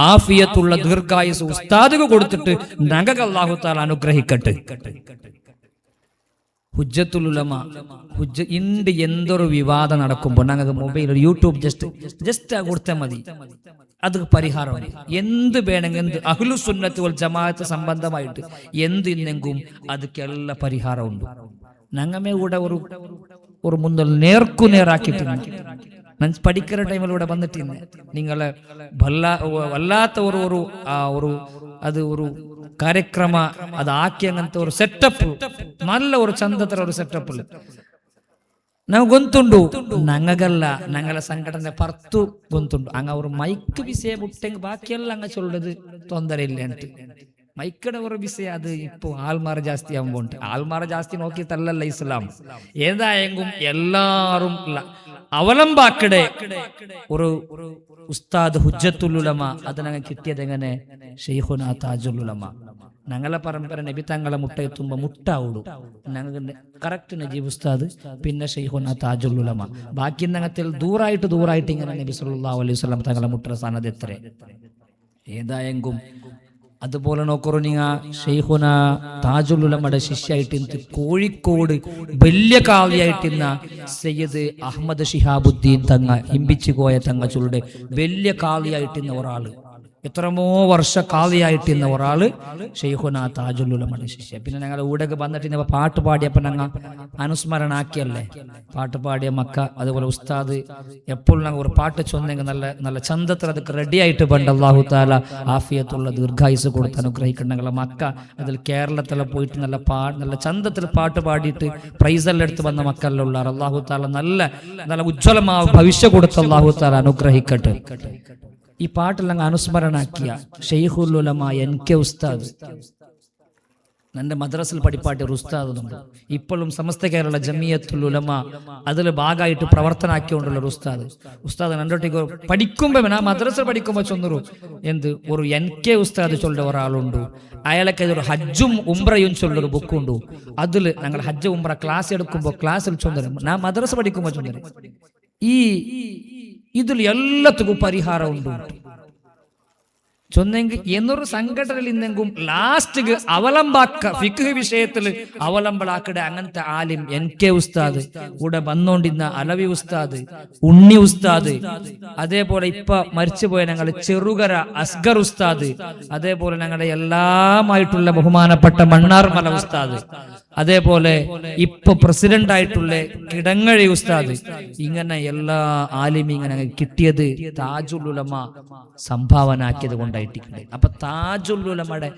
ആഫിയത്തുള്ള ദീർഘായുസ് ഉസ്താദിക്ക് കൊടുത്തിട്ട് ഞങ്ങൾക്ക് അല്ലാഹു തആല അനുഗ്രഹിക്കട്ടെ. ഹുജ്ജത്തുൽ ഉലമ ഇണ്ട് എന്തൊരു വിവാദം നടക്കുമ്പോൾ ഞങ്ങൾക്ക് മൊബൈൽ യൂട്യൂബ് ജസ്റ്റ് കൊടുത്താൽ മതി, അത് പരിഹാരമാണ്. എന്ത് വേണമെങ്കിൽ എന്ത് അഹ്ലു സുന്നത്ത് വൽ ജമാഅത്ത് സംബന്ധമായിട്ട് എന്ത് ഇന്നെങ്കും അതൊക്കെല്ലാം പരിഹാരമുണ്ട്. ഞങ്ങമേ കൂടെ ഒരു മുന്നിൽ നേർക്കുനേറാക്കിയിട്ടുണ്ട്. ഞാൻ പഠിക്കുന്ന ടൈമിലൂടെ വന്നിട്ടില്ല നിങ്ങളെ വല്ലാത്ത ഒരു ಕಾರ್ಯಕ್ರಮ ಅದು ಹಾಕಿ അങ്ങനത്തെ ഒരു ಸೆಟಪ್ നല്ല ഒരു ಚಂದತರ ഒരു ಸೆಟಪ್ ನಾವು ಗೊಂತುಂಡು ನಂಗಲ್ಲ ഞങ്ങളെ സംഘടന ಪರ್ತು ಗೊಂತುಂಡು ಹಂಗ ಅವರು ಮೈಕ್ ವಿಷಯ ಬಿಟ್ಟಂಗೆ ಬಾಕಿಯೆಲ್ಲ ಹಂಗ ಚೊಲ್ಲದು ತೊಂದರೆ ಇಲ್ಲ ಅಂತ ಮೈಕಡ ഒരു വിഷയം അത് ഇപ്പോൾ ആൾമാറ ജാസ്തി ആകുമ്പോൾ ആൾമാറ ജാസ്തി നോക്കിയിട്ടല്ലല്ല ഇസ്ലാം. ഏതായെങ്കും എല്ലാരും അവലംബാക്കടെ ഒരു ഉസ്താദ് ഹുജ്ജത്തുൽ ഉലമ അത് ഞങ്ങൾ കിട്ടിയത് എങ്ങനെ? ഷെയ്ഖുനാ താജുൽ ഉലമ. ഞങ്ങളെ പരമ്പര നബി തങ്ങളെ മുട്ട എത്തുമ്പോ മുട്ട ഔടും ഞങ്ങൾക്ക് കറക്റ്റ് നജീബ് ഉസ്താദ്, പിന്നെ ഷെയ്ഖുനാ താജുൽ ഉലമ. ബാക്കി ഞങ്ങത്തിൽ ദൂരായിട്ട് ഇങ്ങനെ നബി സല്ലല്ലാഹു അലൈഹി വസല്ലം തങ്ങളെ മുട്ട സ്ഥാനത്ത് എത്ര. ഏതായെങ്കും അതുപോലെ നോക്കറു നിങ്ങ ഷെയ്ഖുനാ താജുൽ ഉലമയുടെ ശിഷ്യായിട്ട് കോഴിക്കോട് വലിയ കാവ്യായിട്ടിരുന്ന സയ്യിദ് അഹമ്മദ് ശിഹാബുദ്ദീൻ തങ്ങ ഹിമ്പിച്ചുകോയ തങ്ങ ചുളുടെ വലിയ കാവ്യായിട്ടിരുന്ന ഒരാള്, എത്രമോ വർഷ കാവ്യായിട്ടിരുന്ന ഒരാള് ഷെയ്ഖുനാ താജുൽ ഉലമയുടെ ശിഷ്യ. പിന്നെ ഞങ്ങൾ ഊടൊക്കെ വന്നിട്ട് പാട്ട് പാടിയപ്പോൾ ഞങ്ങൾ അനുസ്മരണ ആക്കിയല്ലേ പാട്ട് പാടിയ മക്ക. അതുപോലെ ഉസ്താദ് എപ്പോഴും ഞങ്ങൾ ഒരു പാട്ട് ചൊന്നെങ്കിൽ നല്ല ചന്തത്തിൽ അതൊക്കെ റെഡി ആയിട്ട് പണ്ട് അല്ലാഹു തആല ആഫിയത്തുള്ള ദീർഘായുസ് കൊടുത്ത് അനുഗ്രഹിക്കണം. ഞങ്ങളെ മക്ക അതിൽ കേരളത്തിലെ പോയിട്ട് നല്ല ചന്തത്തിൽ പാട്ട് പാടിയിട്ട് പ്രൈസെല്ലാം എടുത്ത് വന്ന മക്കളിലുള്ള അല്ലാഹു തആല നല്ല ഉജ്ജ്വലമായ ഭവിഷ്യ കൊടുത്ത് അല്ലാഹു തആല അനുഗ്രഹിക്കട്ടെ. ഈ പാട്ടെല്ലാം അനുസ്മരണാക്കിയ ഷെയ്ഖുൽ ഉലമ എൻ.കെ. ഉസ്താദ്, എൻ്റെ മദ്രസിൽ പഠിപ്പാട്ടിയ ഒരു ഉസ്താദുണ്ട്. ഇപ്പോഴും സമസ്ത കേരള ജമിയത്തുൽ ഉലമ അതിൽ ഭാഗമായിട്ട് പ്രവർത്തനാക്കിക്കൊണ്ടുള്ള ഒരു ഉസ്താദ് രണ്ടോട്ടേക്ക് പഠിക്കുമ്പോൾ ആ മദ്രസിൽ പഠിക്കുമ്പോൾ ചൊന്നൊരു എന്ത് ഒരു എൻ.കെ. ഉസ്താദ് ചൊല്ലുന്ന ഒരാളുണ്ട്. അയാളൊക്കെ ഒരു ഹജ്ജും ഉംറയും ചൊല്ലൊരു ബുക്കുണ്ട്. അതിൽ ഞങ്ങൾ ഹജ്ജ് ഉംറ ക്ലാസ് എടുക്കുമ്പോൾ ക്ലാസ്സിൽ ചൊന്നരും ഞാൻ മദ്രസ പഠിക്കുമ്പോൾ ചൊന്നരും ഇതിൽ എല്ലാത്തിനും പരിഹാരം ഉണ്ട് ചൊന്നെങ്കിൽ എന്നൊരു സംഘടനയിൽ ഇന്നെങ്കും ലാസ്റ്റ് അവലംബാക്ക ഫിഖ് വിഷയത്തിൽ അവലംബളാക്കടെ അങ്ങനത്തെ ആലിം എൻ.കെ. ഉസ്താദ്, കൂടെ വന്നോണ്ടിരുന്ന അലവി ഉസ്താദ്, ഉണ്ണി ഉസ്താദ്, അതേപോലെ ഇപ്പൊ മരിച്ചുപോയ ഞങ്ങൾ ചെറുകര അസ്ഗർ ഉസ്താദ്, അതേപോലെ ഞങ്ങളുടെ എല്ലാമായിട്ടുള്ള ബഹുമാനപ്പെട്ട മണ്ണാർമല ഉസ്താദ്, അതേപോലെ ഇപ്പൊ പ്രസിഡന്റ് ആയിട്ടുള്ള കിടങ്ങഴി ഉസ്താദ്, ഇങ്ങനെ എല്ലാ ആലിമി ഇങ്ങനെ കിട്ടിയത് താജുൽ ഉലമ സംഭാവന ആക്കിയത് കൊണ്ടായിട്ടുണ്ട്. അപ്പൊ താജുൽ ഉലമയുടെ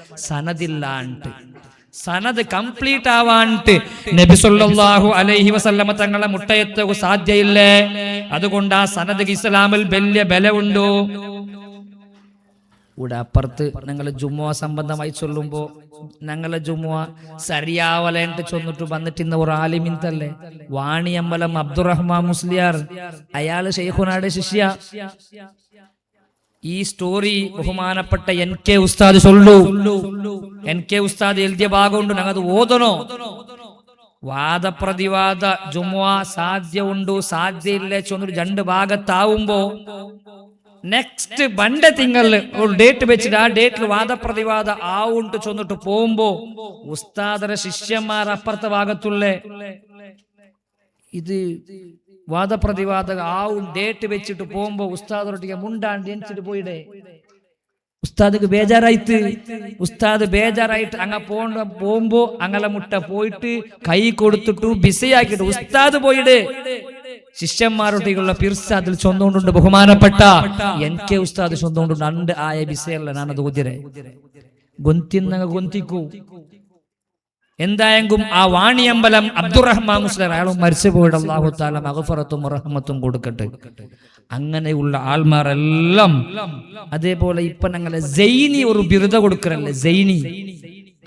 സനദ് കംപ്ലീറ്റ് ആവാണ്ട് നബി സല്ലല്ലാഹു അലൈഹി വസല്ലമ തങ്ങളെ മുട്ടയത്ത് സാധ്യയില്ലേ. അതുകൊണ്ട് ആ സനദ് ഇസ്ലാമിൽ വലിയ ബലമുണ്ടോ. ഇവിടെ അപ്പുറത്ത് ഞങ്ങൾ ജുമുഅ സംബന്ധമായി ചൊല്ലുമ്പോ ഞങ്ങളെ ജുമുഅ സരിയാവലേട്ട് ചൊന്നിട്ട് വന്നിട്ടിന്ന ഒരു ആലിമിന്തല്ലേ വാണിയമ്പലം അബ്ദുറഹ്മാൻ മുസ്ലിയാർ, അയാള് ഷെയ്ഖുനായുടെ ശിഷ്യ. ഈ സ്റ്റോറി ബഹുമാനപ്പെട്ട എൻ.കെ. ഉസ്താദ് ചൊല്ലു. എൻ.കെ. ഉസ്താദ് എഴുതിയ ഭാഗമുണ്ട്, ഞങ്ങത് ഓതണോ. വാദപ്രതിവാദ ജുമുഅ സാധ്യ ഉണ്ടു സാധ്യയില്ലേ ചൊന്നിട്ട് രണ്ട് ഭാഗത്താവുമ്പോ നെക്സ്റ്റ് വണ്ട തിങ്കളിൽ ഒരു ഡേറ്റ് വെച്ചിട്ട് ആ ഡേറ്റിൽ വാദപ്രതിവാദ ആവുണ്ട് ചൊന്നിട്ട് പോകുമ്പോ ഉസ്താദര ശിഷ്യന്മാർ അപ്പുറത്തെ ഭാഗത്തുള്ളേ ഇത് വാദപ്രതിവാദ ആവും ഡേറ്റ് വെച്ചിട്ട് പോകുമ്പോ ഉസ്താദൊട്ടിക്ക് മുണ്ടാണ്ട് എണിച്ചിട്ട് പോയിടേ. ഉസ്താദ് ബേജാറായിട്ട് അങ്ങ പോകുമ്പോ അങ്ങനെ മുട്ട പോയിട്ട് കൈ കൊടുത്തിട്ടു ബിസിയാക്കിട്ട് ഉസ്താദ് പോയിടേ. ശിഷ്യന്മാരൊട്ടിയുള്ള പിർസ അതിൽ ചൊന്നുകൊണ്ടുണ്ട് ബഹുമാനപ്പെട്ട എൻ.കെ. ഉസ്താദ് ചൊന്നുകൊണ്ടുണ്ട് അണ്ട് ആയ ബിസയല്ല ഞാനത് ഓതിരെ ഗൊന്തിന്നങ്ങ ഗൊന്തിക്കൂ. എന്തായെങ്കും ആ വാണിയമ്പലം അബ്ദുറഹ്മാൻ മുസ്ലിം അയാളും മരിച്ചുപോയിട്ട് അല്ലാഹു തആല മഗ്ഫിറത്തും റഹ്മത്തും കൊടുക്കട്ടെ. അങ്ങനെയുള്ള ആൾമാരെല്ലാം അതേപോലെ ഇപ്പൊ ഞങ്ങളെ സൈനി ഒരു ബിരുദ കൊടുക്കറല്ലേ സൈനി,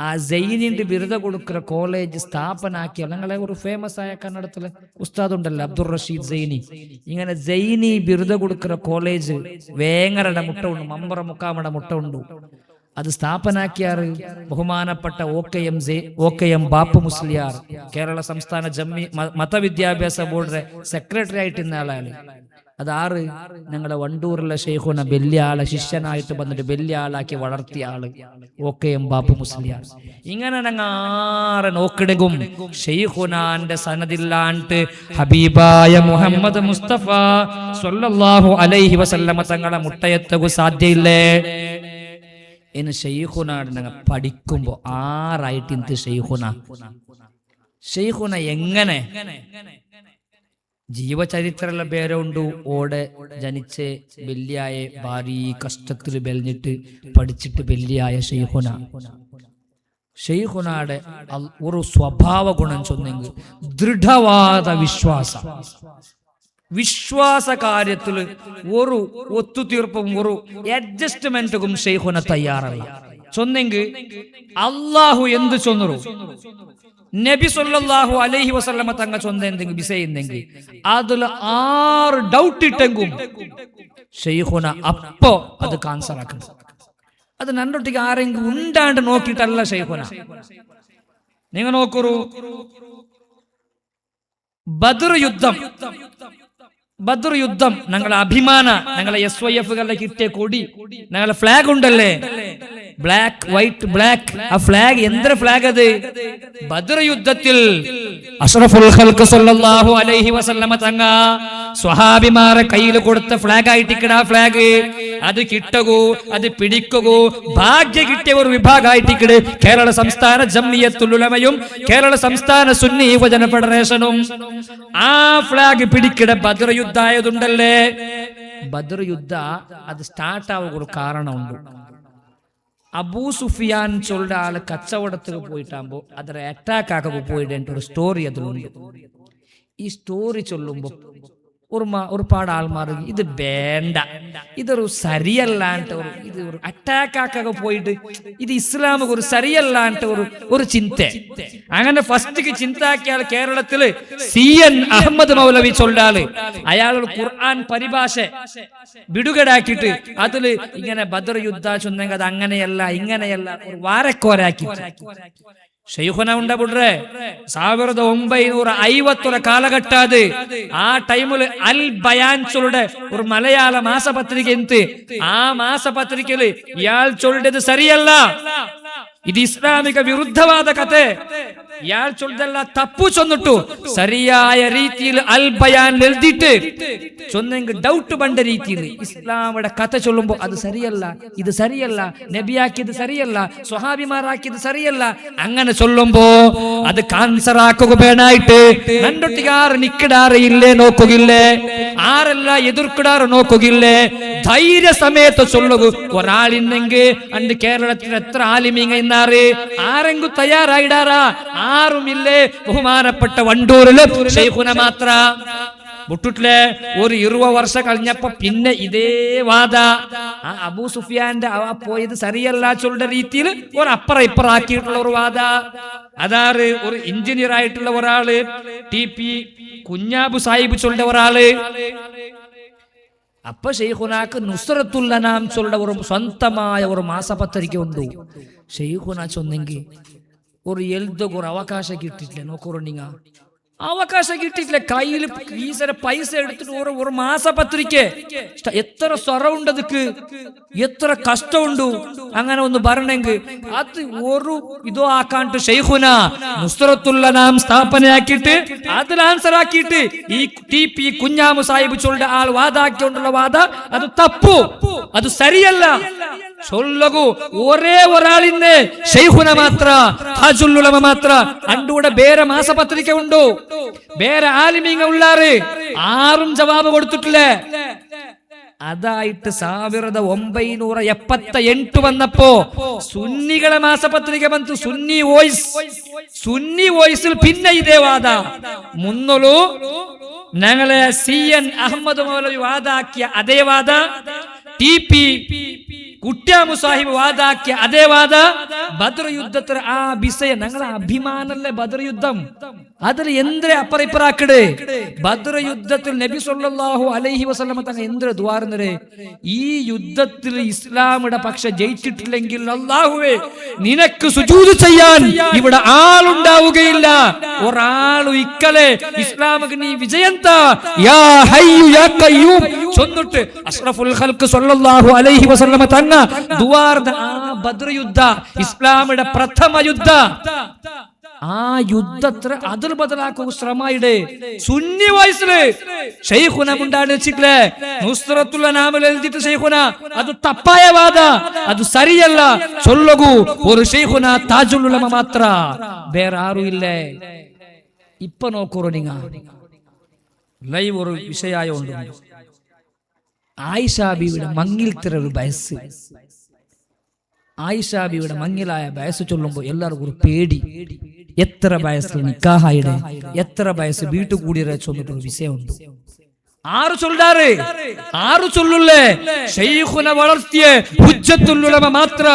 ആ സൈനിന്റെ ബിരുദ കൊടുക്കുന്ന കോളേജ് സ്ഥാപനാക്കിയ ഞങ്ങളെ ഒരു ഫേമസ് ആയ കന്നഡത്തിലെ ഉസ്താദ് ഉണ്ടല്ലോ അബ്ദുൾ റഷീദ് സൈനി. ഇങ്ങനെ സൈനി ബിരുദ കൊടുക്കുന്ന കോളേജ് വേങ്ങരയുടെ മുട്ട ഉണ്ട്, മമ്പറ മുക്കാമയുടെ മുട്ട ഉണ്ട്. അത് സ്ഥാപനാക്കിയാറ് ബഹുമാനപ്പെട്ട OKM ബാപ്പു മുസ്ലിയാർ, കേരള സംസ്ഥാന മതവിദ്യാഭ്യാസ ബോർഡിലെ സെക്രട്ടറി ആയിട്ട് ഇന്ന ആളാണ്. അതാറ് ഞങ്ങളുടെ വണ്ടൂരിലെ ഷെയ്ഖുന വലിയ ആളെ ശിഷ്യനായിട്ട് വന്നിട്ട് വലിയ ആളാക്കി വളർത്തിയ ആള് OKM ബാപ്പു മുസ്ലിയാർ. ഇങ്ങനെ ഞങ്ങൾ ആറെ നോക്കിടും ഷെയ്ഖുനാന്റെ സനദില്ലാണ്ട് ഹബീബായ മുഹമ്മദ് മുസ്തഫ സ്വല്ലല്ലാഹു അലൈഹി വസല്ലമ തങ്ങളെ മുട്ടയത്തകു സാധ്യയില്ലേ എന്ന് ഷെയ്ഖുനാട് ഞങ്ങൾ പഠിക്കുമ്പോ ആറായിട്ട് ഇന്ത് ഷെയ്ഖുന എങ്ങനെ ജീവചരിത്രമുള്ള പേരുണ്ട്. ഓടെ ജനിച്ച് വലിയായ ഭാരി കഷ്ടത്തിൽ ബെലിഞ്ഞിട്ട് പഠിച്ചിട്ട് വലിയായ ഷെയ്ഖുനാടെ ഒരു സ്വഭാവ ഗുണം ചൊന്നെങ്കിൽ ദൃഢവാദ വിശ്വാസ കാര്യത്തിൽ ഒരു ഒത്തുതീർപ്പും ഒരു അഡ്ജസ്റ്റ്മെന്റും ഷെയ്ഖുന തയ്യാറല്ല. ചൊന്നെങ്കിൽ അള്ളാഹു എന്ത് ചൊന്നു, നബി സല്ലല്ലാഹു അലൈഹി വസല്ലമ തങ്ങ ചൊന്നെന്തെങ്കിൽ വിസയെന്നെങ്കിൽ അതിൽ 6 ഡൗട്ട് ഇട്ടെങ്കും ഷെയ്ഖുന അപ്പോ അത് കാൻസർ ആക്കണം. അത് നണ്ടൊട്ടിക്ക് ആരെങ്കിലും ഉണ്ടാണ്ട് നോക്കിയിട്ടല്ല ഷെയ്ഖുന. നിങ്ങൾ നോക്കൂ, ബദർ യുദ്ധം ഞങ്ങളെ അഭിമാന, ഞങ്ങളെ SYF കിട്ടിയ കൊടി, ഞങ്ങളെ ഫ്ലാഗ് ഉണ്ടല്ലേ, ബ്ലാക്ക് വൈറ്റ് ബ്ലാക്ക്. ആ ഫ്ലാഗ് എന്തൊരു ഫ്ലാഗ് അത്? ബദർ യുദ്ധത്തിൽ അഷ്റഫുൽ ഖൽഖ് സല്ലല്ലാഹു അലൈഹി വസല്ലമ തങ്ങ സ്വഹാബിമാരെ കയ്യിൽ കൊടുത്ത ഫ്ലാഗ് ആയിട്ടിക്കട. ആ ഫ്ലാഗ് അത് കിട്ടകൂ, അത് പിടിക്കൂ, ഭാഗ്യ കിട്ടിയ ഒരു വിഭാഗമായിട്ടിക്കട് കേരള സംസ്ഥാന ജംഇയ്യത്തുൽ ഉലമയും കേരള സംസ്ഥാന സുന്നി യുവജന ഫെഡറേഷനും ആ ഫ്ലാഗ് പിടിക്കിട. ബദർ യുദ്ധായതുണ്ടല്ലേ, ബദർ യുദ്ധ അത് സ്റ്റാർട്ട് ആവുക ഒരു കാരണമുണ്ട്. അബൂ സുഫിയാൻ ചൊല്ലുടെ ആള് കച്ചവടത്തിൽ പോയിട്ടാകുമ്പോ അതൊരു അറ്റാക്ക് ആക്കുക പോയിട്ട് ഒരു സ്റ്റോറി അതിലുണ്ട്. ഈ സ്റ്റോറി ചൊല്ലുമ്പോ ഒരുപാട് ആൾമാർ ഇത് വേണ്ട, ഇതൊരു സരിയല്ലാണ്ട് ഇത് ഒരു അറ്റാക്ക് ആക്കുക പോയിട്ട് ഇത് ഇസ്ലാം ഒരു സരിയല്ലാണ്ട് ഒരു ചിന്ത. അങ്ങനെ ഫസ്റ്റ് ചിന്താക്കിയാൽ കേരളത്തില് CN അഹമ്മദ് മൗലവി ചൊല്ലാള് അയാൾ ഖുർആൻ പരിഭാഷ വിടുകടാക്കിയിട്ട് അതില് ഇങ്ങനെ ബദർ യുദ്ധ ചൊന്നെങ്കിൽ അത് അങ്ങനെയല്ല ഇങ്ങനെയല്ല ഒരു വാരക്കോരാക്കി ഷെയ്ഖുന ഉണ്ട ബുഡ്രെ 1950 കാലഘട്ട അത്. ആ ടൈമില് അൽ ബയാൻ ചൊല്ലുടെ ഒരു മലയാള മാസപത്രിക എന്ത്, ആ മാസപത്രികയില് ഇയാൾ ചൊല്ലുന്നത് സരിയല്ല, ഇത് ഇസ്ലാമിക വിരുദ്ധവാദ കഥ, ഇയാൾ ചൊല്ലതല്ല തപ്പു ചൊന്നിട്ടു സരിയായ രീതിയിൽ അൽ ബയാൻ എഴുതിയിട്ട് ചൊന്നെങ്കിൽ ഡൗട്ട് പണ്ട രീതിയിൽ ഇസ്ലാമിയുടെ കഥ ചൊല്ലുമ്പോ അത് സരിയല്ല, ഇത് സരിയല്ല, നബിയാക്കിയത് സരിയല്ല, സ്വഹാബിമാരാക്കിയത് സരിയല്ല, അങ്ങനെ ചൊല്ലുമ്പോ അത് കാൻസർ ആക്കുക വേണായിട്ട് നണ്ടൊട്ടികാറ് നിക്കിടാറ് ഇല്ലേ നോക്കുകില്ലേ, ആരല്ല എതിർക്കിടാറ് നോക്കുകില്ലേ, ധൈര്യ സമയത്ത് ചൊല്ലുക. ഒരാളിന്നെങ്കിൽ അണ്ട് കേരളത്തിൽ എത്ര ആലിമീങ്ങ ഇന്നാറ് ആരെങ്കിലും തയ്യാറായിടാറാ? ആരുമില്ലേ. ബഹുമാനപ്പെട്ട വണ്ടൂരില് ഷെയ്ഖുന മാത്ര മുട്ടിട്ടില്ലേ. ഒരു 20 വർഷം കഴിഞ്ഞപ്പോ പിന്നെ ഇതേ വാദ ആ അബൂ സുഫിയാന്റെ പോയത് സരിയല്ല ചൊല്ലുടെ രീതിയിൽ ഒരു അപ്പുറം ഇപ്പുറം ആക്കിയിട്ടുള്ള ഒരു വാദ. അതാറ് ഒരു എഞ്ചിനീയർ ആയിട്ടുള്ള ഒരാള്, TP കുഞ്ഞാബു സാഹിബ് ചൊല്ലുടെ ഒരാള്. അപ്പൊ ഷെയ്ഖുനാക്ക് നുസ്രത്തുൽ അനാം ചൊല്ലുടെ ഒരു സ്വന്തമായ ഒരു മാസപത്രിക ഉണ്ട്. ഷെയ്ഖുന ചൊന്നെങ്കിൽ ഒരു എഴുതുക ഒരു അവകാശം കിട്ടിയിട്ടില്ല. നോക്കുറോണ്ടിങ്ങ അവകാശം കിട്ടിയിട്ടില്ല. കയ്യിൽ ഈസര പൈസ എടുത്തിട്ട് ഒരു മാസപത്രിക എത്ര സ്വറമുണ്ട്, അതുക്ക് എത്ര കഷ്ടമുണ്ട്. അങ്ങനെ ഒന്ന് പറഞ്ഞെങ്കിൽ അത് ഒരു ഇതോ ആക്കാണ്ട് ഷെയ്ഖുന നുസ്രത്തുൽ അനാം സ്ഥാപനയാക്കിയിട്ട് അതിൽ ആൻസർ ആക്കിയിട്ട് ഈ TP കുഞ്ഞാമു സാഹിബ് ചൊല്ലുടെ ആൾ വാദാക്കിക്കൊണ്ടുള്ള വാദ അത് തപ്പു, അത് സരിയല്ല. ചൊല്ലകൂ ഒരേ ഒരാളിന്ന് ഷെയ്ഖുന മാത്ര, താജുൽ ഉലമ മാത്ര. അണ്ടൂടെ വേറെ മാസപത്രിക ഉണ്ടോ, വേറെ ആലിമീങ്ങ ഉള്ളാറ്, ആരും ജവാബ് കൊടുത്തിട്ടില്ലേ. അതായിട്ട് 1978 വന്നപ്പോ സുന്നികളെ മാസപത്രിക വന്നു, സുന്നി വോയിസിൽ പിന്നെ ഇതേ വാദ മുന്നോളൂ. ഞങ്ങളെ CN അഹമ്മദ് മൗലവി വാദാക്കിയ അതേ വാദ, TP കുട്ട്യാമു സാഹിബ് വാദാക്കിയ അതേ വാദ, ബദർ യുദ്ധത്തിൽ ആ വിഷയം ഞങ്ങളെ അഭിമാനല്ലേ ബദർ യുദ്ധം. അതിൽ എന്തിനെ അപ്പറിപ്പറാക്കട് ബദർ യുദ്ധത്തിൽ നബി സല്ലല്ലാഹു അലൈഹി വസല്ലമ തങ്ങൾ എന്തിനെ ദ്വാരുന്നേ, ഈ യുദ്ധത്തിൽ ഇസ്ലാമിയുടെ പക്ഷെ ജയിച്ചിട്ടില്ലെങ്കിൽ അല്ലാഹുവേ നിനക്ക് സുജൂദ് ചെയ്യാൻ ഇവിടെ ആളുണ്ടാവുകയില്ല. ഒരാളും ഇക്കലെ ഇസ്ലാമിക്ക് നീ വിജയം താ യാ ഹയ്യു യാ ഖയ്യൂം ചൊന്നിട്ട് അഷ്റഫുൽ ഖൽഖ് സല്ലല്ലാഹു അലൈഹി വസല്ലമ തങ്ങൾ ദുആർന്ന ആ ബദർ യുദ്ധ ഇസ്ലാമിയുടെ പ്രഥമ യുദ്ധ. ആ യുദ്ധത്ര അതിൽ ബദലാക്കുക ശ്രമയുടെ സുന്നി വയസ്സില് ഷെയ്ഖുന മുണ്ടാടി വെച്ചിട്ടില്ലേ, നുസ്രത്തുൽ അനാമിൽ എഴുതിയിട്ട് ഷെയ്ഖുന അത് തപ്പായ വാദ, അത് സരിയല്ല ചൊല്ലകൂ. ഒരു ഷെയ്ഖുന താജുൽ ഉലമ മാത്ര, വേറെ ആരും ഇല്ലേ. ഇപ്പൊ നോക്കൂ നിങ്ങ ലൈവ് ഒരു വിഷയായ ഉണ്ട്. ആയിഷാ ബീവിയുടെ മങ്ങിൽത്തിര ഒരു വയസ്സ്, ആയിഷാ ബീവിയുടെ മങ്ങിലായ വയസ്സ് ചൊല്ലുമ്പോ എല്ലാവർക്കും ഒരു പേടി. എത്ര വയസ്സിൽ നിക്കാഹായിടെ, എത്ര വയസ്സ് വീട്ടുകൂടിയ ചൊന്നിട്ടൊരു വിഷയമുണ്ട്. ആറ് ചൊല്ലാറ്, ആറ് ചൊല്ലുള്ളേ ഷെയ്ഖുന വളർത്തിയ ഹുജ്ജത്തുൽ ഉലമ മാത്ര.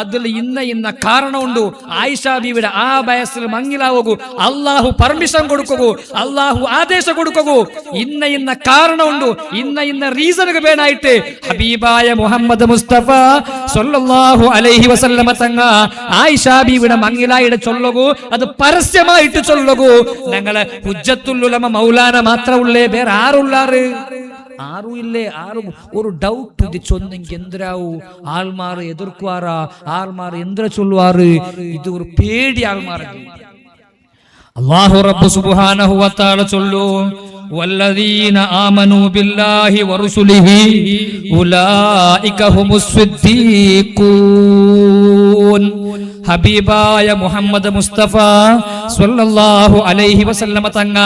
അതിൽ ഇന്ന കാരണമുണ്ട്. ആയിഷാ ബീവിയുടെ ആ വയസ്സിൽ മങ്ങിലാവൂ, അള്ളാഹു പെർമിഷൻ കൊടുക്കൂ, അള്ളാഹു ആദേശം കൊടുക്കൂ. ഇന്ന കാരണമുണ്ട്, ഇന്ന റീസണുകൾ വേണായിട്ട് ഹബീബായ മുഹമ്മദ് മുസ്തഫ സല്ലല്ലാഹു അലൈഹി വസല്ലമ തങ്ങ ആയിഷാ ബീവിയുടെ മങ്ങിലായുടെ ചൊല്ലകൂ, അത് പരസ്യമായിട്ട് ചൊല്ലകൂ. ഞങ്ങളെ ഹുജ്ജത്തുൽ ഉലമ മൗലാന മാത്രമുള്ളേ, വേറെ ആരുള്ള ആരും ഇല്ലേ. ആരും ഒരു ഡൗട്ട് ഇത് ചൊന്നെങ്കിൽ എന്തിരാവൂ ആൾമാർ എതിർക്കുവാറാ, ആൾമാർ എന്തിര ചൊല്ലുവാറ്, ഇത് ഒരു പേടി ആൾമാർ. അല്ലാഹു റബ്ബ് സുബ്ഹാനഹു വ തആല ചൊല്ലു, വല്ലദീന ആമനൂ ബില്ലാഹി വറസൂലിഹി ഉലൈക ഹുമുസ് സിദ്ദീഖൂൻ. ഹബീബായ മുഹമ്മദ് മുസ്തഫ സ്വല്ലല്ലാഹു അലൈഹി വസല്ലമ തങ്ങ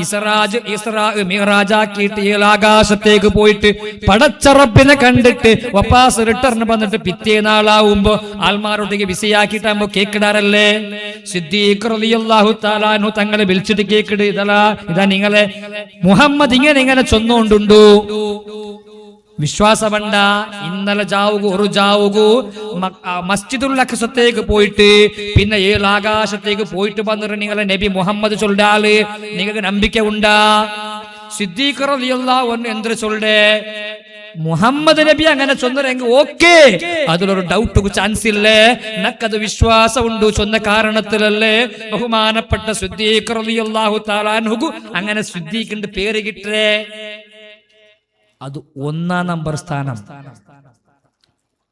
ഇസ്രാ മിഅ്റാജാക്കിയിട്ട് ആകാശത്തേക്ക് പോയിട്ട് പടച്ച റബ്ബിനെ കണ്ടിട്ട് വപ്പാസ് റിട്ടേൺ വന്നിട്ട് പിറ്റേനാളാവുമ്പോ ആൾമാരോടേക്ക് വിസയാക്കിയിട്ടാകുമ്പോ കേക്കിടാറല്ലേ. സിദ്ദീഖ് റളിയല്ലാഹു തആല അൻഹു തങ്ങളെ വിളിച്ചിട്ട് കേക്കിട്, ഇതാ നിങ്ങളെ മുഹമ്മദ് ഇങ്ങനെ ചൊന്നുകൊണ്ടുണ്ടു, വിശ്വാസമണ്ട. ഇന്നലെ ജാവുകൂ മസ്ജിദുൽ അഖ്സത്തേക്ക് പോയിട്ട് പിന്നെ ആകാശത്തേക്ക് പോയിട്ട് വന്നിട്ട് നിങ്ങളെ നബി മുഹമ്മദ് ചൊല്ലാല് നിങ്ങൾക്ക് നമ്പിക്ക ഉണ്ടാ. സിദ്ദീഖ് റളിയല്ലാഹു അൻഹു എന്ത് ചൊല്ലേ, മുഹമ്മദ് നബി അങ്ങനെ ചൊന്നെങ്കിൽ ഓക്കെ, അതിലൊരു ഡൗട്ട് ചാൻസ് ഇല്ലേ, നക്കത് വിശ്വാസമുണ്ട് ചൊന്ന കാരണത്തിലല്ലേ ബഹുമാനപ്പെട്ട സിദ്ദീഖ് റളിയല്ലാഹു തആല അൻഹു അങ്ങനെ സിദ്ദീഖിന്റെ പേര് കിട്ടേ. അത് 1 നമ്പർ സ്ഥാനം.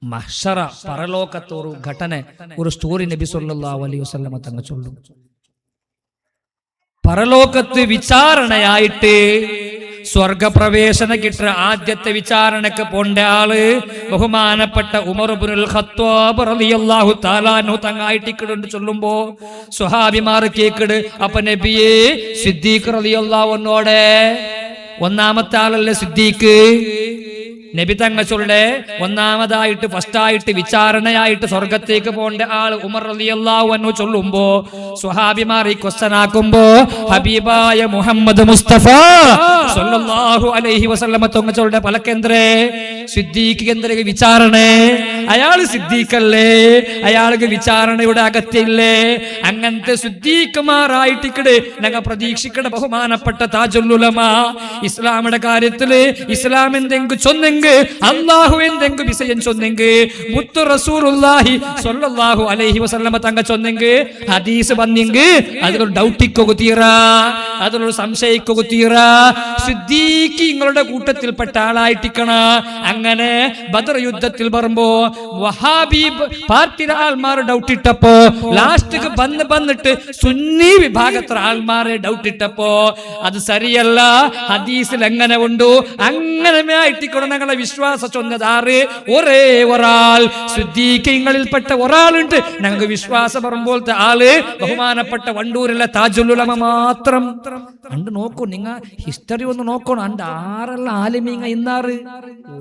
മഹ്ശറ പരലോകത്തെ ഒരു ഘട്ടന, ഒരു സ്റ്റോറി നബി സല്ലല്ലാഹു അലൈഹി വസല്ലമ തങ്ങൾ ചൊല്ലും. പരലോകത്ത് വിചാരണയായിട്ട് സ്വർഗപ്രവേശന കിട്ടുന്ന ആദ്യത്തെ വിചാരണക്ക് പോണ്ട ആള് ബഹുമാനപ്പെട്ട ഉമർ ഇബ്നുൽ ഖത്താബ് റളിയല്ലാഹു തആല അൻഹു തങ്ങായിട്ടിക്കിടുണ്ട് ചൊല്ലുമ്പോ സ്വഹാബിമാർ കേക്കിട്. അപ്പൊ നബിയെ സിദ്ദീഖ് റളിയല്ലാഹു അൻഹുടെ ഒന്നാമത്തെ ആളല്ലേ സിദ്ദീഖ്. നബി തങ്ങൾ ചൊല്ലേ ഒന്നാമതായിട്ട് ഫസ്റ്റായിട്ട് വിചാരണയായിട്ട് സ്വർഗത്തേക്ക് പോണ്ട ആള് ഉമർ റളിയല്ലാഹു അൻഹു ചൊല്ലുമ്പോ സ്വഹാബിമാർ ഈ ക്വസ്റ്റ്യൻ ആക്കുമ്പോ ഹബീബായ മുഹമ്മദ് മുസ്തഫ സല്ലല്ലാഹു അലൈഹി വസല്ലമ തങ്ങൾ ചൊല്ലുടെ പലക്കെന്തരേ സിദ്ദീഖ് എന്തൊരു വിചാരണ, അയാള് സിദ്ദീഖല്ലേ, അയാൾക്ക് വിചാരണയുടെ അകത്തില്ലേ. അങ്ങനത്തെ സിദ്ദീഖുമാറായിട്ടിക്കട് ഞങ്ങൾ പ്രതീക്ഷിക്കണ ബഹുമാനപ്പെട്ട താജുൽ ഉലമ. ഇസ്ലാമിന്റെ കാര്യത്തില് ഇസ്ലാം എന്തെങ്കിലും ചൊന്നെങ്കിൽ, അല്ലാഹു എന്തെങ്കിലും വിഷയം ചൊന്നെങ്കിൽ, മുത്തു റസൂലുള്ളാഹി സ്വല്ലല്ലാഹു അലൈഹി വസല്ലമ തങ്ങൾ ചൊന്നെങ്കിൽ, ഹദീസ് വന്നെങ്കിൽ അതിലൊരു ഡൗട്ടിക്കൊക്കെ തീരാ, അതിലൊരു സംശയിക്കൊക്കെ തീരാ. സിദ്ദീഖ് നിങ്ങളുടെ കൂട്ടത്തിൽപ്പെട്ട ആളായിട്ടിക്കണ. അങ്ങനെ ബദർ യുദ്ധത്തിൽ വരുമ്പോ വഹാബി പാർട്ടിയുടെ ആൾമാർ ഡൗട്ട് ഇട്ടപ്പോ ലാസ്റ്റ് വന്നിട്ട് സുന്നി വിഭാഗത്തിലെ ആൾമാരെ ഡൗട്ട് ഇട്ടപ്പോ അത് സരിയല്ല, ഹദീസിൽ എങ്ങനെ ഉണ്ടു അങ്ങനെ ആയിട്ടിക്കൊണ്ട് ഞങ്ങളെ വിശ്വാസം ചൊന്നതാറ് ഒരേ ഒരാൾ സിദ്ദീഖിങ്ങളിൽപ്പെട്ട ഒരാളുണ്ട്. ഞങ്ങൾക്ക് വിശ്വാസം പറയുമ്പോഴത്തെ ആള് ബഹുമാനപ്പെട്ട വണ്ടൂരിലെ താജുൽ ഉലമ മാത്രം. അണ്ട് നോക്കൂ, നിങ്ങ ഹിസ്റ്ററി ഒന്ന് നോക്കണം. അണ്ട് ആറല്ല ആലിമീങ്ങ ഇന്നാറ്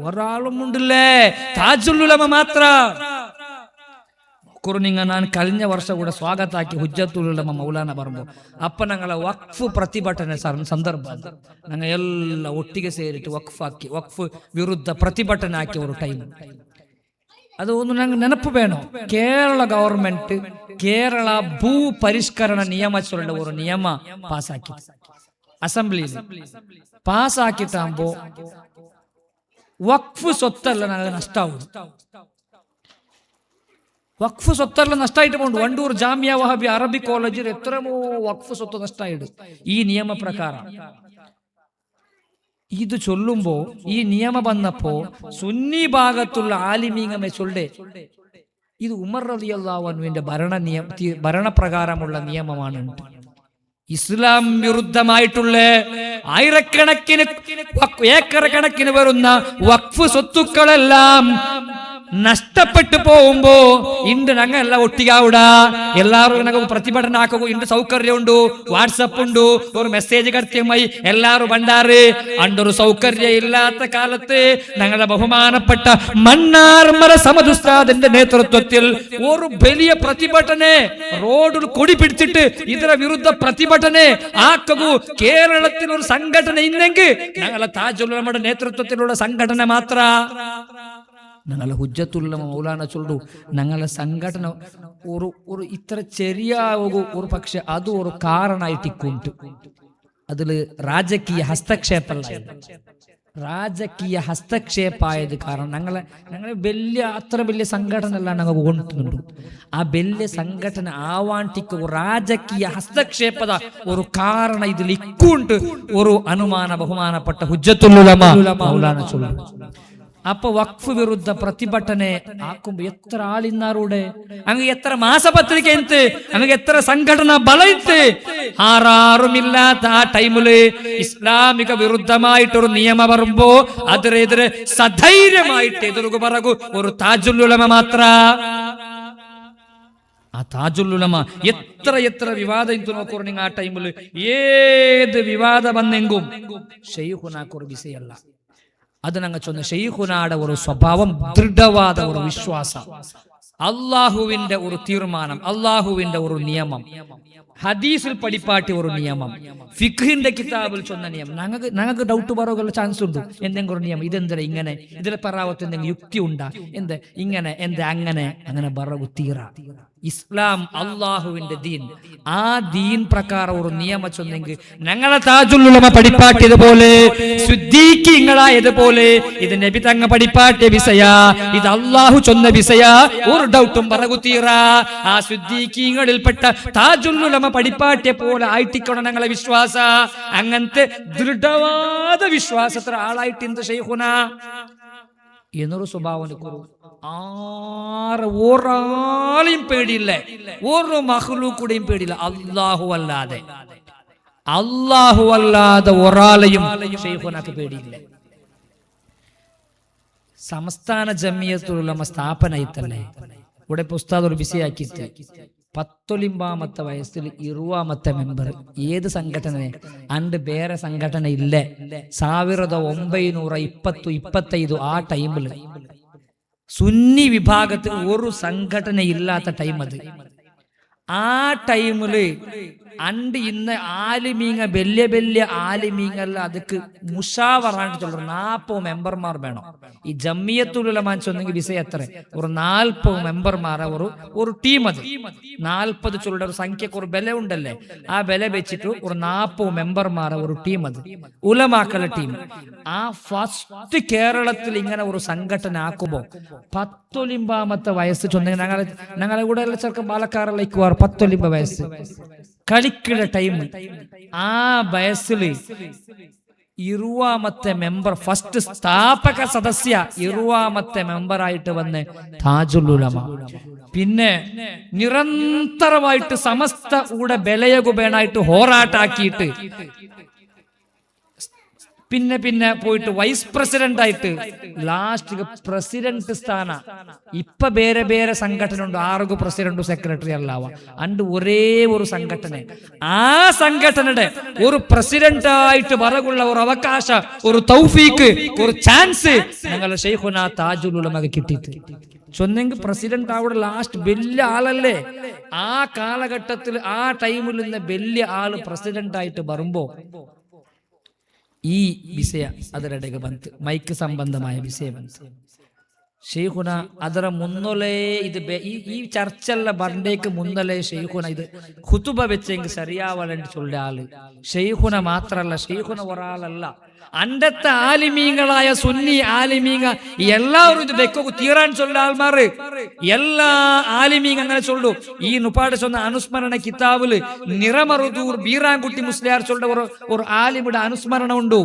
ഒരാളും ഉണ്ടല്ലേ, താജുൽ ഉലമ മാത്ര. കുറുനിങ്ങ ഞാൻ കഴിഞ്ഞ വർഷം കൂടെ സ്വാഗതാക്കി ഹുജ്ജത്തുൽ ഉലമ മൗലാന പറയുമ്പോൾ അപ്പ ഞങ്ങളെ വഖഫ് പ്രതിഭಟನೆ സന്ദർഭ ഞങ്ങൾ ಎಲ್ಲ ಒಟ್ಟಿಗೆ ಸೇರಿಟ್ಟು ವಕ್ಫ್ ವಿರುದ್ಧ ಪ್ರತಿಭಟನೆ ಹಾಕಿ ಅವರು ಟೈಮ್ അതൊന്നും ഞങ്ങൾ നെനപ്പ് വേണോ? കേരള ഗവൺമെന്റ് കേരള ഭൂ പരിഷ്കരണ നിയമ ചൊല്ലുന്ന ഒരു നിയമ പാസ്സാക്കി അസംബ്ലിയിൽ പാസ്സാക്കിട്ടാകുമ്പോ വഖഫ് സ്വത്തല്ല ഞങ്ങൾക്ക് നഷ്ടാവും. വഖഫ് സ്വത്തെല്ലാം നഷ്ടമായിട്ട് പോകുന്നു. വണ്ടൂർ ജാമിയ വഹബി അറബിക് കോളേജിൽ എത്രയോ വഖഫ് സ്വത്ത് നഷ്ടമായിട്ട് ഈ നിയമപ്രകാരം. ഇത് ചൊല്ലുമ്പോ ഈ നിയമം വന്നപ്പോ സുന്നി ഭാഗത്തുള്ള ആലിമീങ്ങമെ ചൊല്ലേ ഇത് ഉമർ റളിയല്ലാഹു അൻഹുവിന്റെ ഭരണപ്രകാരമുള്ള നിയമമാണ്. ഇസ്ലാം വിരുദ്ധമായിട്ടുള്ള ആയിരക്കണക്കിന് ഏക്കർ കണക്കിന് വരുന്ന വഖഫ് സ്വത്തുക്കളെല്ലാം നഷ്ടപ്പെട്ടു പോകുമ്പോ ഇന്ന് ഞങ്ങളെല്ലാം ഒട്ടിക്കാവിടാ, എല്ലാവരും ഞങ്ങൾക്ക് പ്രതിഭടന ആക്കുക. ഇന്ന് സൗകര്യം ഉണ്ടു, വാട്സപ്പ് ഉണ്ടു, ഒരു മെസ്സേജ് കൃത്യമായി എല്ലാവരും പണ്ടാറ് അണ്ടൊരു സൗകര്യം ഇല്ലാത്ത കാലത്ത് ഞങ്ങളുടെ ബഹുമാനപ്പെട്ട മണ്ണാർമല സമദുസ്താദിന്റെ നേതൃത്വത്തിൽ ഒരു വലിയ പ്രതിഭടനെ റോഡിൽ കൊടി പിടിച്ചിട്ട് ഇതിന്റെ വിരുദ്ധ പ്രതിഭടനെ ആക്കൂ. കേരളത്തിൽ ഒരു സംഘടന ഇല്ലെങ്കിൽ ഞങ്ങളെ താജുൽ ഉലമയുടെ നേതൃത്വത്തിലുള്ള സംഘടന മാത്ര. ഞങ്ങളെ ഹുജ്ജത്തുൽ ഉലമ മൗലാന ചൊല്ലു ഞങ്ങളെ സംഘടന ഒരു ഇത്ര ചെറിയ ഒരു പക്ഷെ അത് ഒരു കാരണമായിട്ടിക്കൊണ്ട് അതില് രാജകീയ ഹസ്തക്ഷേപായത് കാരണം ഞങ്ങളെ അത്ര വലിയ സംഘടന എല്ലാം ഞങ്ങൾ കൊണ്ടുണ്ട്. ആ വലിയ സംഘടന ആവാണ്ടിക്ക് ഒരു രാജകീയ ഹസ്തക്ഷേപത ഒരു കാരണം ഇതിൽ ഇക്കൊണ്ട് ഒരു അനുമാന ബഹുമാനപ്പെട്ട ഹുജ്ജത്തുൽ ഉലമ മൗലാന ചൊല്ലു. അപ്പൊ വഖഫ് വിരുദ്ധ പ്രതിഭಟನೆ ആക്കുമ്പോ എത്ര ആളിന്നാറൂടെ അങ്ങ് എത്ര മാസപത്രിക എന്ത് അങ്ങ് എത്ര സംഘടന ബല ഇത്ത് ആറാറുമില്ലാത്ത ആ ടൈമില് ഇസ്ലാമിക വിരുദ്ധമായിട്ടൊരു നിയമം വരുമ്പോ അതിനെതിരെ സധൈര്യമായിട്ട് എതിർക്കു പറകു ഒരു താജുൽ ഉലമ മാത്ര. ആ താജുൽ ഉലമ എത്ര വിവാദം ഇತ್ತು നോക്കൂ നിങ്ങൾ. ആ ടൈമില് ഏത് വിവാദ വന്നെങ്കും ഷെയ്ഖുനാക്കൊരു വിഷയല്ല. അത് ഞങ്ങൾ ചൊന്ന ഷെയ്ഖുനാടെ ഒരു സ്വഭാവം ദൃഢവാദ ഒരു വിശ്വാസം, അള്ളാഹുവിന്റെ ഒരു തീരുമാനം, അള്ളാഹുവിന്റെ ഒരു നിയമം, ഹദീസിൽ പഠിപ്പാട്ടിയ ഒരു നിയമം, ഫിഖിന്റെ കിതാബിൽ ചൊന്ന നിയമം. ഞങ്ങൾക്ക് ഡൗട്ട് പറയാനുള്ള ചാൻസ് ഉണ്ട്. എന്തെങ്കിലും ഒരു നിയമം ഇതെന്താ ഇങ്ങനെ, ഇതിലെ പറയാത്ത എന്തെങ്കിലും യുക്തി ഉണ്ടാ, എന്ത് ഇങ്ങനെ എന്ത് അങ്ങനെ പറവു തീറ. ഇസ്ലാം അള്ളാഹുവിന്റെ ദീൻ, ആ ദീൻ പ്രകാരം ഒരു നിയമം ചൊന്നെങ്കിൽ ഞങ്ങളെ താജുൽ ഉലമ പഠിപ്പാട്ടിയതുപോലെ ശുദ്ധീകങ്ങളായതുപോലെ ഇത് നബി തങ്ങ പഠിപ്പാട്ടിയ വിഷയ, ഇത് അള്ളാഹു ചൊന്ന വിഷയ, ഒരു ഡൗട്ടും പറകുത്തീറ. ആ ശുദ്ധീകങ്ങളിൽപ്പെട്ട താജുൽ ഉലമ പഠിപ്പാട്ടിയ പോലെ ആയിട്ടിക്കണം ഞങ്ങളെ വിശ്വാസ. അങ്ങനത്തെ ദൃഢവാദ വിശ്വാസത്ര ആളായിട്ട് എന്ത് ഷെയ്ഖുന എന്നൊരു സ്വഭാവം ഒരാളെയും പേടിയില്ല, ഒരു മഖ്ലൂഖുടെയും പേടിയില്ല. അല്ലാഹു അല്ലാതെ ഒരാളെയും ഷെയ്ഖുനാക്ക് പേടിയില്ല. സംസ്ഥാന ജമിയത്തുൽ ഉലമ സ്ഥാപന ഇത്തല്ലേ ഇവിടെ ഉസ്താദ് ഒരു ബിസിയാക്കിയിട്ട് 19 വയസ്സിൽ 20 മെമ്പർ. ഏത് സംഘടന അണ്ട് വേറെ സംഘടന ഇല്ല. 1925 ആ ടൈമില് സുന്നി വിഭാഗത്തിൽ ഒരു സംഘടന ഇല്ലാത്ത ടൈം അത്. ആ ടൈമില് അണ്ട് ഇന്ന് ആലിമീങ്ങ വലിയ ആലിമീങ്ങല്ല അതുക്ക് മുഷാവറാണ്ട് ചൊല്ലുന്നത് 40 മെമ്പർമാർ വേണം. ഈ ജമിയത്തുൽ ഉലമ ചൊന്നെങ്കിൽ വിഷയം എത്ര ഒരു 40 മെമ്പർമാരെ ഒരു ടീം. അത് 40 ചൊല്ലുന്ന ഒരു സംഖ്യക്ക് ഒരു ബല ഉണ്ടല്ലേ, ആ ബല വെച്ചിട്ട് ഒരു 40 മെമ്പർമാരെ ഒരു ടീം. അത് ഉലമാക്കളുടെ ടീം. ആ ഫസ്റ്റ് കേരളത്തിൽ ഇങ്ങനെ ഒരു സംഘടന ആക്കുമ്പോ 19 വയസ്സ് ചൊന്നെങ്കിൽ ഞങ്ങളെ കൂടെ ചെറുക്കം പാലക്കാരിലേക്ക് 19 വയസ്സ് കളിക്കുന്ന ടൈം. ആ വയസ്സില് 20 മെമ്പർ ഫസ്റ്റ് സ്ഥാപക സദസ്യ 20 മെമ്പറായിട്ട് വന്ന് താജുൽ ഉലമ. പിന്നെ നിരന്തരമായിട്ട് സമസ്ത കൂടെ ബലയകുബേണായിട്ട് ഹോറാട്ടാക്കിയിട്ട് പിന്നെ പോയിട്ട് വൈസ് പ്രസിഡന്റ് ആയിട്ട് ലാസ്റ്റ് പ്രസിഡന്റ് സ്ഥാന. ഇപ്പൊ വേറെ സംഘടന ഉണ്ട്, 6 പ്രസിഡന്റും സെക്രട്ടറി അല്ലാവ അണ്ട് ഒരേ ഒരു സംഘടന. ആ സംഘടനയുടെ ഒരു പ്രസിഡന്റ് ആയിട്ട് പറകുള്ള ഒരു അവകാശ, ഒരു തൗഫീക്ക്, ഒരു ചാൻസ് ഞങ്ങളെ ഷെയ്ഖുന താജുൽ ഉലമക്ക് കിട്ടിയിട്ട് ചൊന്നെങ്കിൽ പ്രസിഡന്റ് അവിടെ ലാസ്റ്റ് വലിയ ആളല്ലേ. ആ കാലഘട്ടത്തിൽ ആ ടൈമിൽ നിന്ന് വലിയ ആള് പ്രസിഡന്റ് ആയിട്ട് വരുമ്പോ ഈ വിഷയ അതിനിടയ്ക്ക് ബന്ധ് മൈക്ക് സംബന്ധമായ വിഷയം ഷെയ്ഖുന ಅದರ മുന്നോലേ ഇത് ഈ ചർച്ചല്ല ബണ്ടേക്ക് മുന്നലേ ഷെയ്ഖുന ഇത് ഖുതുബ വെച്ചെങ്കിൽ ശരിയാവലണ്ട് ചൊല്ല ആള് ഷെയ്ഖുന മാത്രല്ല ഷെയ്ഖുന ഒരാളല്ല അണ്ടത്തെ ആലിമീങ്ങളായ സുന്നി ആലിമീങ്ങ എല്ലാവരും ഇത് വെക്കു തീരാൻ ചൊല്ല ആൾമാറ് എല്ലാ ആലിമീങ്ങ അങ്ങനെ ചൊല്ലു ഈ നുപ്പാട് ചൊന്ന അനുസ്മരണ കിതാബില് നിറമറുദൂർ ബീറാൻകുട്ടി മുസ്ലിയാർ ചൊല്ല ഒരു ആലിമിയുടെ അനുസ്മരണ ഉണ്ട്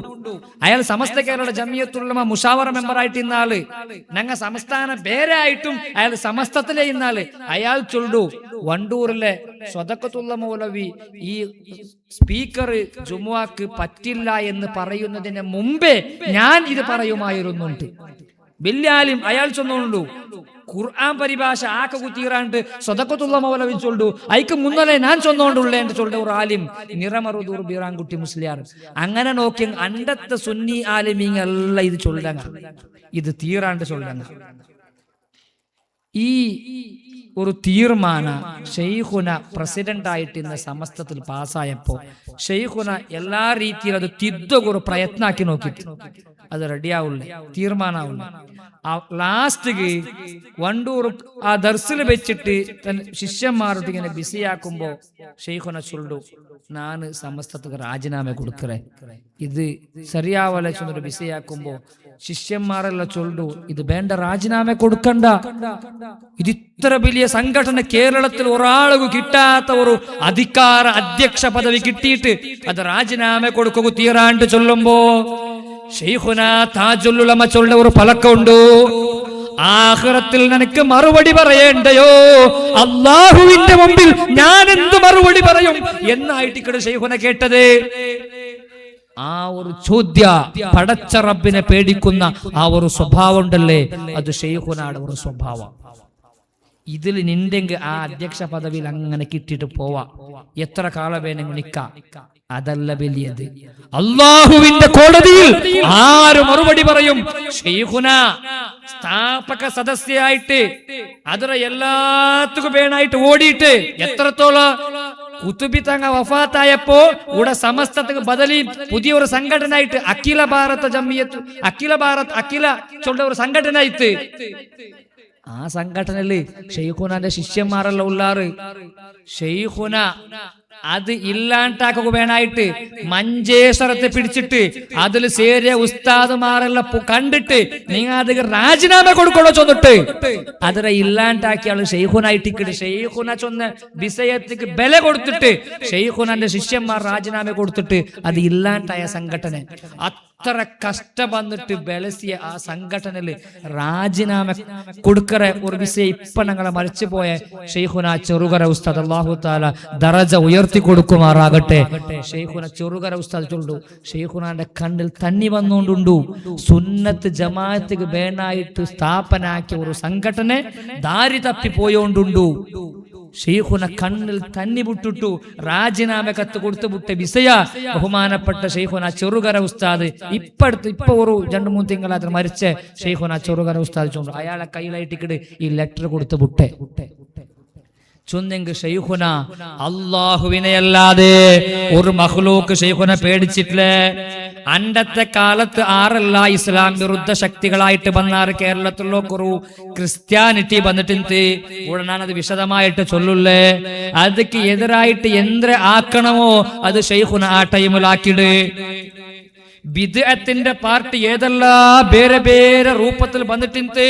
അയാൾ സമസ്ത കേരള ജമിയത്തുൽ മുഷാവറ മെമ്പർ ആയിട്ട് ഇന്നാള് ഞങ്ങ സംസ്ഥാന പേരായിട്ടും അയാൾ സമസ്തത്തിലെ ഇന്നാള് അയാൾ ചൊല്ലു വണ്ടൂരിലെ സ്വതക്കത്തുള്ള മൗലവി ഈ സ്പീക്കർ ജുമുഅക്ക് പറ്റില്ല എന്ന് പറയുന്നതിന് മുമ്പേ ഞാൻ ഇത് പറയുമായിരുന്നുണ്ട് വലിയ ആലിം അയാൾ ചൊന്നുണ്ടു ഖുർആൻ പരിഭാഷ ആക്ക കുത്തിറാണ്ട് സ്വതക്കത്തുള്ള മൗലവി ചൊല്ലു അയക്ക് മുന്നലേ ഞാൻ ചൊന്നോണ്ടുള്ളേ എന്ന് ചൊല്ല ഒരു ആലിം നിറമറുദൂർ ബീറാൻകുട്ടി മുസ്ലിയാർ അങ്ങനെ നോക്കി അണ്ടത്തെ സുന്നി ആലിമീങ്ങല്ല ഇത് ചൊല്ലങ്ങ ഇത് തീരാണ്ട് ചൊല്ലങ്ങ ഈ ഒരു തീർമാന ഷെയ്ഖുന പ്രസിഡന്റ് ആയിട്ട് ഇന്ന് സമസ്തത്തിൽ പാസ്സായപ്പോ ഷെയ്ഖുന എല്ലാ രീതിയിലും അത് തിദ്ദൊരു പ്രയത്നാക്കി നോക്കിട്ട് അത് റെഡിയാവുള്ളേ തീർമാനാവുള്ളേ ലാസ്റ്റ് വണ്ടൂർ ആ ദർസിൽ വെച്ചിട്ട് ശിഷ്യന്മാരോട് ഇങ്ങനെ ബിസിയാക്കുമ്പോ ഷെയ്ഖുന ചൊല്ലു ഞാൻ സമസ്തക്ക് രാജിനാമ കൊടുക്കറേ ഇത് ശരിയാവലെ ചൊന്നൊരു ബിസിയാക്കുമ്പോ ശിഷ്യന്മാരെല്ലാം ചൊല്ലു ഇത് വേണ്ട രാജിനാമ കൊടുക്കണ്ട ഇത് ഇത്ര വലിയ സംഘടന കേരളത്തിൽ ഒരാൾക്ക് കിട്ടാത്ത ഒരു അധികാര അധ്യക്ഷ പദവി കിട്ടിയിട്ട് അത് രാജിനാമ കൊടുക്കുക തീരാണ്ട് ചൊല്ലുമ്പോ ഷെയ്ഖുന താജുൽ ഉലമ ചൊല്ല ഒരു പലക്കുണ്ട് ആഖിറത്തിൽ നിനക്ക് മറുപടി പറയേണ്ടയോ അല്ലാഹുവിന്റെ മുമ്പിൽ ഞാൻ എന്ത് മറുപടി പറയും എന്നായിട്ട് ഷെയ്ഖുന കേട്ടത് ആ ഒരു ചോദ്യ പടച്ച റബ്ബിനെ പേടിക്കുന്ന ആ ഒരു സ്വഭാവം ഉണ്ടല്ലേ അത് ഷെയ്ഖുനാടെ ഒരു സ്വഭാവം ഇതിൽ നിണ്ടെങ്കിൽ ആ അധ്യക്ഷ പദവിയിൽ അങ്ങനെ കിട്ടിയിട്ട് പോവാ എത്ര കാലം വേണമെങ്കിൽ നിൽക്കാം അതല്ല വലിയത് അല്ലാഹുവിന്റെ കോടതിയിൽ ആര് മറുപടി പറയും ഷെയ്ഖുന സ്ഥാപക സദസ്യായിട്ട് അതിന് എല്ലാത്തുക്കും വേണായിട്ട് ഓടിയിട്ട് എത്രത്തോളം കുത്തുബി തങ്ങ വഫാത്തായപ്പോ ഇവിടെ സമസ്തക്ക് ബദലി പുതിയ ഒരു സംഘടന ആയിട്ട് അഖില ഭാരത ജമിയത്ത് അഖില ചൊല്ല ഒരു സംഘടന ആയിട്ട് ആ സംഘടനയില് ഷെയ്ഖുനാന്റെ ശിഷ്യന്മാരെല്ലാം ഉള്ളാറ് ഷെയ്ഖുന അത് ഇല്ലാണ്ടാക്കുക വേണായിട്ട് മഞ്ചേശ്വരത്തെ പിടിച്ചിട്ട് അതിൽ സേരിയ ഉസ്താദുമാരെല്ലാം കണ്ടിട്ട് നിങ്ങൾ അത് രാജിനാമ കൊടുക്കണോ ചൊന്നിട്ട് അതിനെ ഇല്ലാണ്ടാക്കിയ ആള് ഷെയ്ഖുനായിട്ട് ഷെയ്ഖുന ചൊന്ന വിഷയത്തിക്ക് ബല കൊടുത്തിട്ട് ഷെയ്ഖുനാന്റെ ശിഷ്യന്മാർ രാജിനാമ കൊടുത്തിട്ട് അത് ഇല്ലാണ്ടായ സംഘടന അത്ര കഷ്ടം വന്നിട്ട് ബലസിയ ആ സംഘടനയില് രാജിനാമ കൊടുക്കറ ഒരു വിഷയം ഇപ്പൊ ഞങ്ങളെ മരിച്ചു പോയ ഷെയ്ഖുന ചെറുകര ഉസ്താദ് അല്ലാഹു തആല ദറജ ഉയർത്തി കൊടുക്കുമാറാകട്ടെ ഷെയ്ഖുന ചെറുകര ഉസ്താദ് ചൊല്ലു ഷെയ്ഖുനാന്റെ കണ്ണിൽ തന്നി വന്നുകൊണ്ടുണ്ടു സുന്നത്ത് ജമാഅത്തിക്ക് വേണായിട്ട് സ്ഥാപനാക്കിയ ഒരു സംഘടന ദാരി തപ്പി പോയോണ്ടുണ്ടു ഷെയ്ഖുന കണ്ണിൽ തന്നി വിട്ടിട്ടു രാജിനാമ കത്ത് കൊടുത്തു വിട്ട വിസയ ബഹുമാനപ്പെട്ട ഷെയ്ഖുന ചെറുകര ഉസ്താദ് ഇപ്പൊ ഒരു 2-3 തിങ്കളാത്ര മരിച്ച ഷെയ്ഖുന ചെറുകര ഉസ്താദ് ചൊല്ലു അയാളെ കയ്യിലായിട്ട് ഈ ലെറ്റർ കൊടുത്തു വിട്ടെ ചൊന്നെങ്കിൽ ഷെയ്ഖുന അല്ലാഹുവിനെ അല്ലാതെ ഒരു മഖ്ലൂക്ക് ഷെയ്ഖുന പേടിച്ചിട്ടില്ലേ അണ്ടത്തെ കാലത്ത് ആറല്ല ഇസ്ലാം വിരുദ്ധ ശക്തികളായിട്ട് വന്നാറ് കേരളത്തിലുള്ള ഒരു ക്രിസ്ത്യാനിറ്റി വന്നിട്ടുണ്ട് ഉടനാണത് വിശദമായിട്ട് ചൊല്ലുള്ളേ ಅದಕ್ಕೆ എതിരായിട്ട് എന്ത് ആക്കണമോ അത് ഷെയ്ഖുന ആ ടൈമിലാക്കിട് ബിദ്അത്തിന്റെ പാർട്ടി ഏതെല്ലാം ಬೇರೆ ಬೇರೆ ರೂಪത്തിൽ ಬಂದಿಟ್ಟಿಂತೆ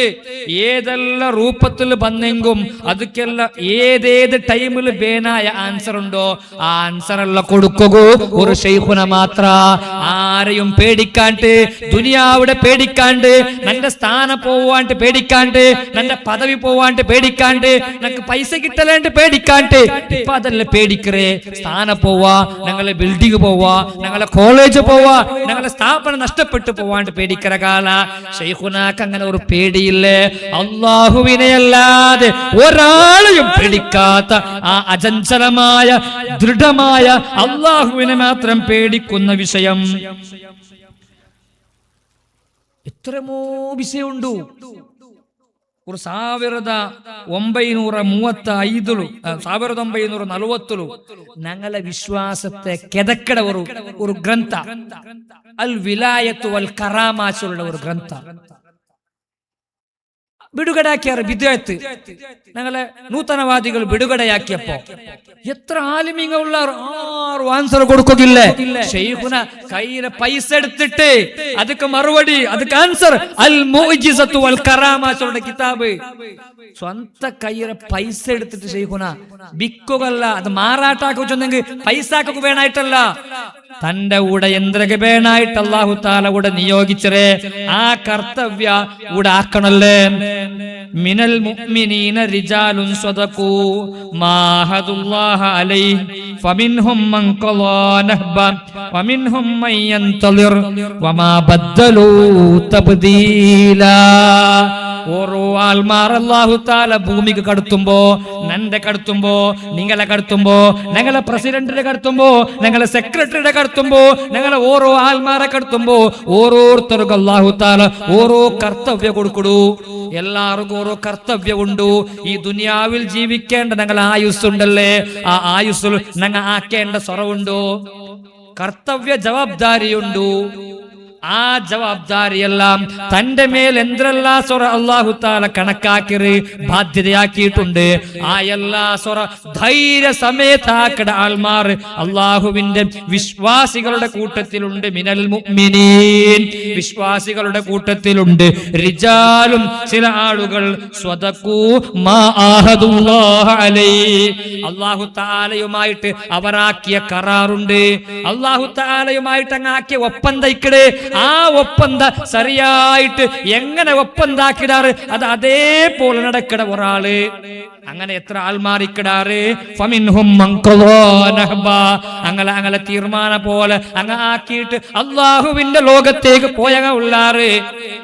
ഏതെല്ല ರೂಪത്തിൽ ಬಂದೆಂಗುം ಅದಕ್ಕೆಲ್ಲ ഏതേത് ടൈമിൽ ಬೇನಾയ ആൻസർ ഉണ്ടോ ആ ആൻസർ എല്ലാം കൊടുക്കുക ഒരു ഷെയ്ഖുന മാത്ര ആരെയും പേടിക്കാണ്ട് ദുനിയാവിടെ പേടിക്കാണ്ട് നന്റെ സ്ഥാനം പോവാണ്ട് പേടിക്കാണ്ട് നന്റെ പദവി പോവാണ്ട് പേടിക്കാണ്ട് നമുക്ക് പൈസ കിട്ടലാണ്ട് പേടിക്കാണ്ട് ഇപ്പൊ അതല്ല പേടിക്കറേ സ്ഥാനം പോവാ ഞങ്ങളെ ബിൽഡിംഗ് പോവാ ഞങ്ങളെ കോളേജ് പോവാ ഞങ്ങളെ സ്ഥാപനം നഷ്ടപ്പെട്ടു പോവാണ്ട് പേടിക്കറ കാല ഷെയ്ഖുനാക്ക് അങ്ങനെ ഒരു പേടിയില്ലേ അല്ലാഹുവിനെ അല്ലാതെ ഒരാളെയും പേടിക്കാത്ത ആ അചഞ്ചലമായ ദൃഢമായ അല്ലാഹുവിനെ മാത്രം പേടിക്കുന്ന വിഷയം എത്രമോ വിഷയമുണ്ടു ഒരു 1935 ഞങ്ങളെ വിശ്വാസത്തെ ಕೆದಕಡ ഒരു ഗ്രന്ഥ അൽ വിലായത്ത് വൽ കറാമാച്ചുള്ള ഒരു ഗ്രന്ഥ ಬಿಡುಗಡೆಯಾಕ್ಯಾರ ಬಿದ್ಯಾಯ್ತು ഞങ്ങളെ നൂതനവാദികൾ ಬಿಡುಗಡೆಯಾക്കിയപ്പോ എത്ര ആലിമീങ്ങ ഉള്ളാർ ആരും ആൻസർ കൊടുക്കില്ല. ഷെയ്ഖുന കയ്യിലെ പൈസ എടുത്തിട്ട് ಅದಕ್ಕೆ മറുപടി ಅದಕ್ಕೆ ആൻസർ അൽ മുഅ്ജിസത്തു വൽ കറാമാത്തുടെ കിതാബ് സ്വന്ത കയ്യിലെ പൈസ എടുത്തിട്ട് ഷെയ്ഖുന ബിക്കുകല്ല, അത് മാറാട്ടാക്കി വെച്ചെങ്കിൽ പൈസക്ക് വേണായിട്ടല്ല, തന്റെ കൂടെ എന്തൊക്കെ വേണായിട്ട് അല്ലാഹു തആല കൂടെ നിയോഗിച്ചേ ആ കർത്തവ്യ കൂടെ ആക്കണല്ലേ. മിനൽ മുഅ്മിനീന റിജാലുൻ സ്വദഖൂ മാ ഹദുല്ലാഹ അലൈഹി ഫമിൻഹും മൻ ഖളാ നഹ്ബ വമിൻഹും മൻ യന്തളിർ വമാ ബദ്ദലൂ തബ്ദീലാ. ഓരോ ആൾമാർ അല്ലാഹു തആല ഭൂമിക്ക് കടത്തുമ്പോ, നന്റെ കടത്തുമ്പോ, നിങ്ങളെ കടത്തുമ്പോ, ഞങ്ങളെ പ്രസിഡന്റിനെ കടത്തുമ്പോ, ഞങ്ങളെ സെക്രട്ടറിയുടെ കടത്തുമ്പോ, ഞങ്ങളെ ഓരോ ആൾമാരെ കടത്തുമ്പോ ഓരോരുത്തർക്കും അല്ലാഹു തആല ഓരോ കർത്തവ്യം കൊടുക്കൂ. എല്ലാവർക്കും ഓരോ കർത്തവ്യമുണ്ടു. ഈ ദുനിയാവിൽ ജീവിക്കേണ്ട ഞങ്ങൾ ആയുസ്സുണ്ടല്ലേ, ആ ആയുസ്സിൽ ഞങ്ങൾ ആക്കേണ്ട സ്വറവുണ്ടോ, കർത്തവ്യ ജവാബ്ദാരിയുണ്ടു. ആ ജവാബ്ദാരിയെല്ലാം തന്റെ മേൽ എന്തെല്ലാ സ്വറ അല്ലാഹു തആല കണക്കാക്കി ബാധ്യതയാക്കിയിട്ടുണ്ട്. ആ എല്ലാ സ്വറ ധൈര്യ സമേതാക്കട ആൾമാർ അല്ലാഹുവിന്റെ വിശ്വാസികളുടെ കൂട്ടത്തിലുണ്ട്. മിനൽ മുഅ്മിനീൻ, വിശ്വാസികളുടെ കൂട്ടത്തിലുണ്ട്. റിജാലും, ചില ആളുകൾ സ്വദഖൂ മാ ആഹദുല്ലാഹ അലൈഹി, അല്ലാഹു തആലയുമായിട്ട് അവരാക്കിയ കരാറുണ്ട്. അല്ലാഹു തആലയുമായിട്ട് അങ്ങാക്കിയ ഒപ്പന്തം ഇക്കടെ, ആ ഒപ്പന്ത ശരിയായിട്ട് എങ്ങനെ ഒപ്പന്താക്കിടാറ് അത് അതേപോലെ നടക്കട ഒരാള്. അങ്ങനെ എത്ര ആൾമാരിക്കിടാറ്. ഫമിൻഹും മൻ ഖളാ നഹ്ബ, അങ്ങനെ തീർമാന പോലെ അങ്ങ് ആക്കിയിട്ട് അള്ളാഹുവിന്റെ ലോകത്തേക്ക് പോയ ഉള്ളാറ്,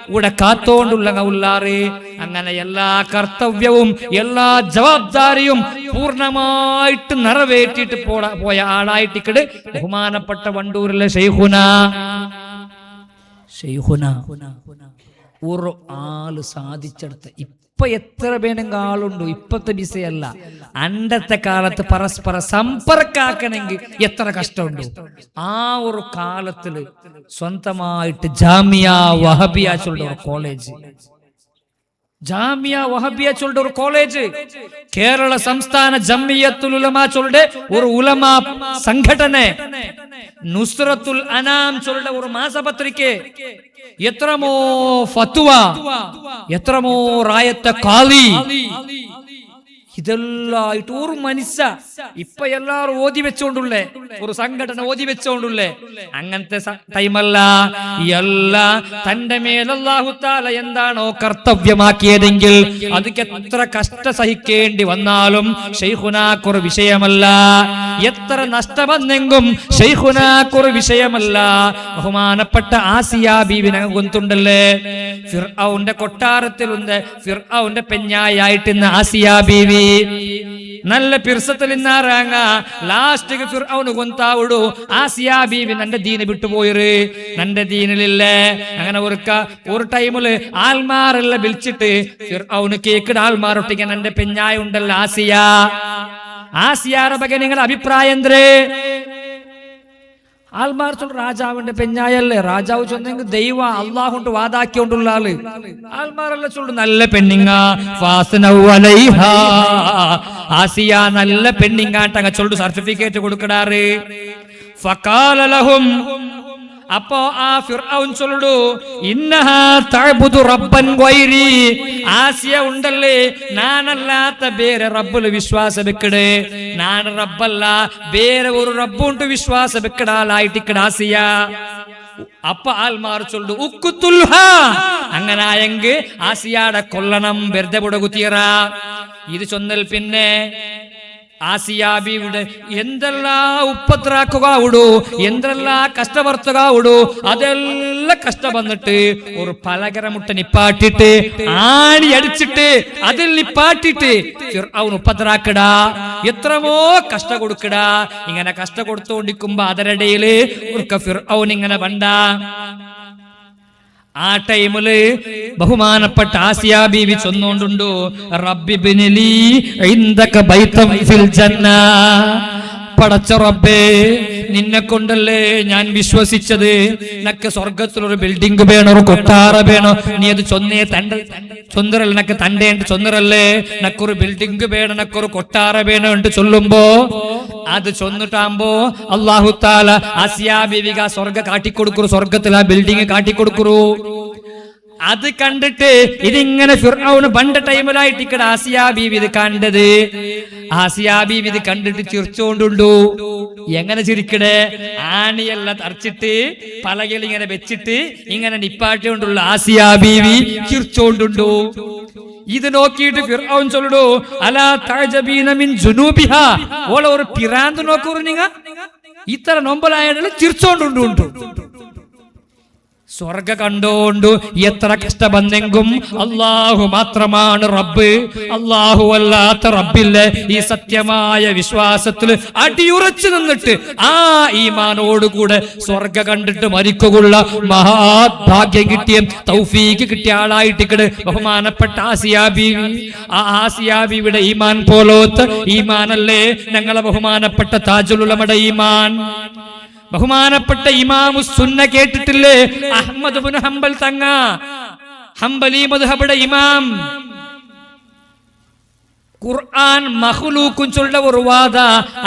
ഇവിടെ കാത്തോണ്ടുള്ള ഉള്ളാറ്. അങ്ങനെ എല്ലാ കർത്തവ്യവും എല്ലാ ജവാബ്ദാരിയും പൂർണ്ണമായിട്ട് നിറവേറ്റിട്ട് പോയ ആളായിട്ടിക്കട് ബഹുമാനപ്പെട്ട വണ്ടൂരിലെ ഷെയ്ഖുന ഒരു ആള് സാധിച്ചെടുത്ത്. ഇപ്പൊ എത്ര വേണമെങ്കിൽ ആളുണ്ടോ, ഇപ്പത്തെ ബിസിയല്ല. അണ്ടത്തെ കാലത്ത് പരസ്പര സമ്പർക്കാക്കണമെങ്കിൽ എത്ര കഷ്ടമുണ്ടോ. ആ ഒരു കാലത്തില് സ്വന്തമായിട്ട് ജാമിയ വഹബിയ ചൊല്ലുന്ന ഒരു കോളേജ്, ജാമിയ വഹബിയ ചൊല്ലുന്ന ഒരു കോളേജ്, കേരള സംസ്ഥാന ജമിയത്തുൽ ഉലമ ചൊല്ലുന്ന ഒരു ഉലമ സംഘടನೆ, നുസ്രത്തുൽ അനാം ചൊല്ലുന്ന ഒരു മാസപത്രിಕೆ, എത്രമോ ഫത്വ, എത്രമോ റായത്തെ കാളി, ഇതെല്ലായിട്ട് ഒരു മനുഷ്യ ഇപ്പൊ എല്ലാരും ഓതി വെച്ചോണ്ടുള്ളേ, ഒരു സംഘടന ഓതി വെച്ചോണ്ടുള്ളേ. അങ്ങനത്തെ ടൈമല്ല. എല്ലാ തന്റെ മേൽ അല്ലാഹു തആല എന്താണോ കർത്തവ്യമാക്കിയതെങ്കിൽ അതൊക്കെ എത്ര കഷ്ട സഹിക്കേണ്ടി വന്നാലും ശൈഖുനാക്കൊരു വിഷയമല്ല. എത്ര നഷ്ടം വന്നെങ്കും ശൈഖുനാക്കൊരു വിഷയമല്ല. ബഹുമാനപ്പെട്ട ആസിയ ബീവി ഞങ്ങൾ ഗൊന്തുണ്ടല്ലേ, ഫിർഔന്റെ കൊട്ടാരത്തിലുണ്ട്, ഫിർഔന്റെ പെഞ്ഞായിട്ട് ഇന്ന് ആസിയ ബീവി നല്ല പിർസത്തിൽ ഇന്നാറാങ്ങ. ലാസ്റ്റ് ഫിർഔന് ഗൊന്താവുടു ആസിയ ബീവി നന്റെ ദീന് വിട്ടുപോയിര്, നന്റെ ദീനിലില്ലേ. അങ്ങനെ ഒരു ടൈമില് ആൽമാരെല്ലാം വിളിച്ചിട്ട് ഫിർഔന് കേക്കിട ആൾമാരൊട്ടിക്ക് നന്റെ പെഞ്ഞായ ഉണ്ടല്ലോ ആസിയ, ആസിയാറെ ಬಗ್ಗೆ നിങ്ങളുടെ അഭിപ്രായം എന്തേ? ആൾമാർ ചൊല്ലും രാജാവിന്റെ പെഞ്ഞായല്ലേ, രാജാവ് ചൊന്നെങ്കിൽ ദൈവ അള്ളാഹുണ്ട് വാതാക്കിയോണ്ടുള്ള ആള്. ആൾമാരെല്ലാം ചൊല്ലും നല്ല പെണ്ണിങ്ങ, ആസിയ നല്ല പെണ്ണിങ്ങാട്ടങ്ങ ചൊല്ലു സർട്ടിഫിക്കറ്റ് കൊടുക്കടാറ്. ഫഖാല ലഹും, അപ്പോ ആ ഫിർഔൻ ചൊല്ലു, ഇന്നഹാ തഅബുദു റബ്ബൻ ഗൈരി, ആസിയ ഉണ്ടല്ലേ നാനല്ലാത്ത ಬೇರೆ റബ്ബിൽ വിശ്വാസ വെക്കടേ, ഞാൻ റബ്ബല്ല ಬೇರೆ ഒരു റബ്ബുണ്ട് വിശ്വാസ വെക്കടാലായിട്ടിക്കട ആസിയ. അപ്പ ആൽമാർ ചൊല്ലു ഉക്കുത്തുൽഹാ, അങ്ങനെ ആയെങ്കിൽ ആസിയാടെ കൊല്ലണം, വെറുതെ പുടകുത്തിയറ. ഇത് ചൊന്നൽ പിന്നെ ആസിയ ബീവിയുടെ എന്തെല്ലാം ഉപ്പത്രാക്കുക ഉടു, എന്തെല്ലാം കഷ്ടവർത്തുക ഉടു, അതെല്ലാം കഷ്ട വന്നിട്ട് ഒരു പലകര മുട്ട നിപ്പാട്ടിട്ട് ആണി അടിച്ചിട്ട് അതിൽ നിപ്പാട്ടിട്ട് ഫിർഔൻ ഉപ്പത്രാക്കടാ, എത്രമോ കഷ്ട കൊടുക്കടാ. ഇങ്ങനെ കഷ്ട കൊടുത്തോണ്ടിരിക്കുമ്പോ അതിനിടയില് ഫിർഔൻ ഇങ്ങനെ വണ്ട. ആ ടൈമില് ബഹുമാനപ്പെട്ട ആസിയ ബീവി ചൊന്നോണ്ടുണ്ടു, റബ്ബി ബിനിലി ഇൻദക ബൈതം ഫിൽ ജന്ന, പടച്ച റബ്ബേ, നിന്നെ കൊണ്ടല്ലേ ഞാൻ വിശ്വസിച്ചത്. നക്ക് സ്വർഗത്തിലൊരു ബിൽഡിംഗ് വേണോ, ഒരു കൊട്ടാര വേണോ, നീ അത് ചൊന്നറല്ല നക്ക് തണ്ടേണ്ട് ചൊന്നറല്ലേ, നക്കൊരു ബിൽഡിംഗ് വേണം, നക്കൊരു കൊട്ടാര വേണം എന്ന് ചൊല്ലുമ്പോ അത് ചൊന്നിട്ടാകുമ്പോ അല്ലാഹു തആല ആസിയാ ബീവിക സ്വർഗ കാട്ടിക്കൊടുക്കൂ, സ്വർഗത്തിൽ ആ ബിൽഡിംഗ് കാട്ടിക്കൊടുക്കൂ. അത് കണ്ടിട്ട് ഇതിങ്ങനെ ഫിർഔൻ പണ്ട് ടൈമിലായിട്ട് ഇക്കടെ ആസിയാ ബീവി ഇത് കണ്ടത്. ആസിയാ ബീവി ഇത് കണ്ടിട്ട് ചിരിച്ചോണ്ടുണ്ടു. എങ്ങനെ ചിരിക്കണേ? ആണിയെല്ലാം തറച്ചിട്ട് പലകയിൽ ഇങ്ങനെ വെച്ചിട്ട് ഇങ്ങനെ നിപ്പാട്ടിയോണ്ടുള്ള ആസിയാ ബീവി ചിരിച്ചോണ്ടുണ്ടു. ഇത് നോക്കിയിട്ട് ഫിർഔൻ ചൊല്ലു, അലാ തഅജബീന മിൻ ജുനൂബിഹാ, ഓളെ ഒരു പിരാന്ത് നോക്കൂ, നിങ്ങ ഇത്ര നൊമ്പലായാലും ചിരിച്ചോണ്ടുണ്ടു. സ്വർഗ കണ്ടോണ്ടു എത്ര കഷ്ടബന്ധെങ്കും അല്ലാഹു മാത്രമാണ് റബ്ബ്. അല്ലാഹു അല്ലാത്ത റബ്ബില്ല. ഈ സത്യമായ വിശ്വാസത്തിൽ അടിയുറച്ചു നിന്നിട്ട് ആ ഈമാനോടുകൂടെ സ്വർഗ കണ്ടിട്ട് മരിക്കുള്ള മഹാഭാഗ്യം കിട്ടിയ തൗഫീക്ക് കിട്ടിയ ആളായിട്ട് ബഹുമാനപ്പെട്ട ആസിയാ ബീവി. ആ ആസിയാ ബീവിയുടെ ഈമാൻ പോലോത്ത് ഈമാനല്ലേ ഞങ്ങളെ ബഹുമാനപ്പെട്ട താജുൽ ഉലമയുടെ ഈമാൻ. ബഹുമാനപ്പെട്ട ഇമാമു സുന്ന കേട്ടിട്ടില്ലേ? അഹ്മദ് ഇബ്നു ഹംബൽ തങ്ങ, ഹംബലി മദ്ഹബിയുടെ ഇമാം. ഖുർആൻ മഖ്ലൂഖുൻ ചൊല്ല ഒരു വാദ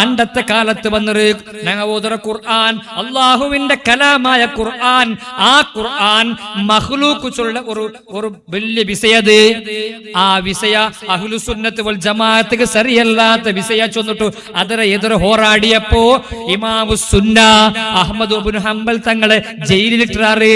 അണ്ടത്തെ കാലത്ത് വന്നൊരു ഞങ്ങൾ ഓതുற ഖുർആൻ അല്ലാഹുവിന്റെ കലാമായ ഖുർആൻ. ആ ഖുർആൻ മഖ്ലൂഖ് ചൊല്ല ഒരു വലിയ വിഷയത്. ആ വിഷയ അഹ്ലുസുന്നത്ത് വൽ ജമാഅത്ത് സരിയല്ലാത്ത വിഷയ ചൊന്നിട്ടു അതര എതിരെ ഹോറാടിയപ്പോ ഇമാമു സുന്ന അഹ്മദ് ഇബ്നു ഹംബൽ തങ്ങളെ ജയിലിലിട്ടാറ്.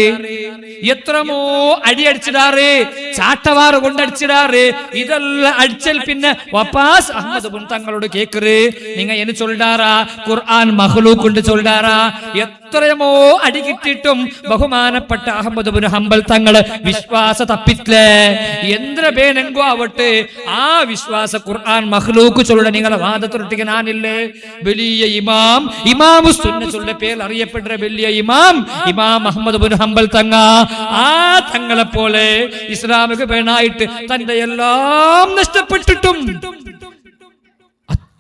എത്രമോ അടി അടിച്ചിടാറ്, ചാട്ടവാറ് കൊണ്ടടിച്ചിടാറ്. ഇതെല്ലാം അടിച്ചൽ പിന്നെ വപ്പാസ് അഹ്മദ് ബിൻ തങ്ങളോട് കേക്കറ്, നിങ്ങൾ എന്ന് ചൊല്ലാറാ ഖുർആൻ മഖ്ലൂഖ് കൊണ്ട് ചൊല്ലാറാ. എത്രയോ അടി കിട്ടിയിട്ടും ബഹുമാനപ്പെട്ട അഹ്മദ് ബിൻ ഹംബൽ തങ്ങള് വിശ്വാസ തപ്പില്ലേ. എന്ത്ര പേനെങ്കോ ആവട്ടെ ആ വിശ്വാസ ഖുർആൻ മഖ്ലൂഖ് ചൊല്ല നിങ്ങളെ വാദത്തൊട്ടിക്ക് ഞാനില്ലേ. വലിയ ഇമാം, ഇമാമു സുന്നത്തിന്റെ പേരിൽ അറിയപ്പെട്ട വലിയ ഇമാം ഇമാം അഹ്മദ് ബിൻ ഹംബൽ തങ്ങ. ആ തങ്ങളെ പോലെ ഇസ്ലാമിക പേനായിട്ട് തന്റെ എല്ലാം നഷ്ടപ്പെട്ടിട്ടും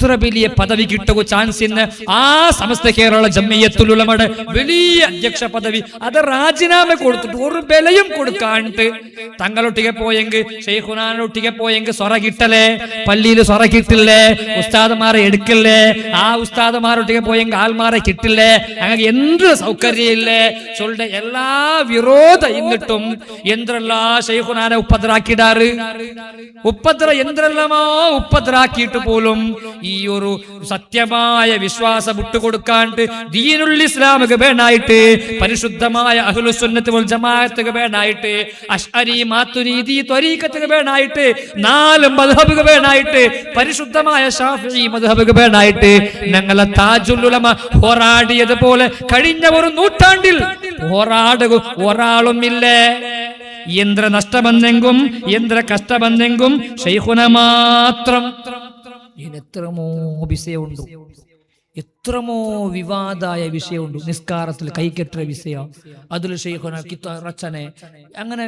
അത്ര വലിയ പദവി കിട്ടുക ചാൻസ് ഇന്ന് ആ സമസ്ത കേരള ജംഇയ്യത്തുൽ ഉലമയുടെ വലിയ അധ്യക്ഷ പദവി അത് രാജിനാമ കൊടുത്തിട്ട് ഒരു വിലയും കൊടുക്കാണ്ട് തങ്ങളൊട്ടിಗೆ പോയെങ്കിൽ ഷെയ്ഖുനാനൊട്ടിಗೆ പോയെങ്കിൽ സൊറ കിട്ടലേ, പള്ളിയിൽ സൊറ കിട്ടില്ലേ, ഉസ്താദമാരെ എടുക്കില്ലേ, ആ ഉസ്താദമാരൊട്ടിಗೆ പോയെങ്കിൽ ആൽമാരെ കിട്ടില്ലേ, അങ്ങനെ എന്ത് സൗകര്യം ഇല്ലേ ചൊല്ലുടെ എല്ലാ വിരോധ എന്നിട്ടും എന്തെല്ലാ ഷെയ്ഖുനാനെ ഉപദ്രാക്കിടാറ്. എന്തെല്ലാമോ ഉപദ്രാക്കിയിട്ട് പോലും ഈ ഒരു സത്യമായ വിശ്വാസം വിട്ടുകൊടുക്കാണ്ട് ദീനുൽ ഇസ്ലാമിക വേണായിട്ട് പരിശുദ്ധമായ അഹ്ലുസുന്നത്ത് വൽ ജമാഅത്ത് വേണായിട്ട് അശ്അരി മാതുരീദി ത്വരീഖത്ത് വേണായിട്ട് 4 മദ്ഹബ് വേണായിട്ട് പരിശുദ്ധമായ ശാഫിഈ മദ്ഹബ് വേണായിട്ട് ഞങ്ങളെ താജുൽ ഉലമ പോരാടിയതുപോലെ കഴിഞ്ഞ ഒരു നൂറ്റാണ്ടിൽ പോരാടുക ഒരാളും ഇല്ലേ. എന്ത്ര നഷ്ടബന്ധെങ്കും എന്ത്ര കഷ്ടബന്ധെങ്കും ശൈഖുന മാത്രം. എത്രമോ വിഷയമുണ്ട്, എത്രമോ വിവാദായ വിഷയമുണ്ട്. നിസ്കാരത്തിൽ കൈക്കെട്ട വിഷയം, അതിൽ ഷെയ്ഖുന റച്ചന, അങ്ങനെ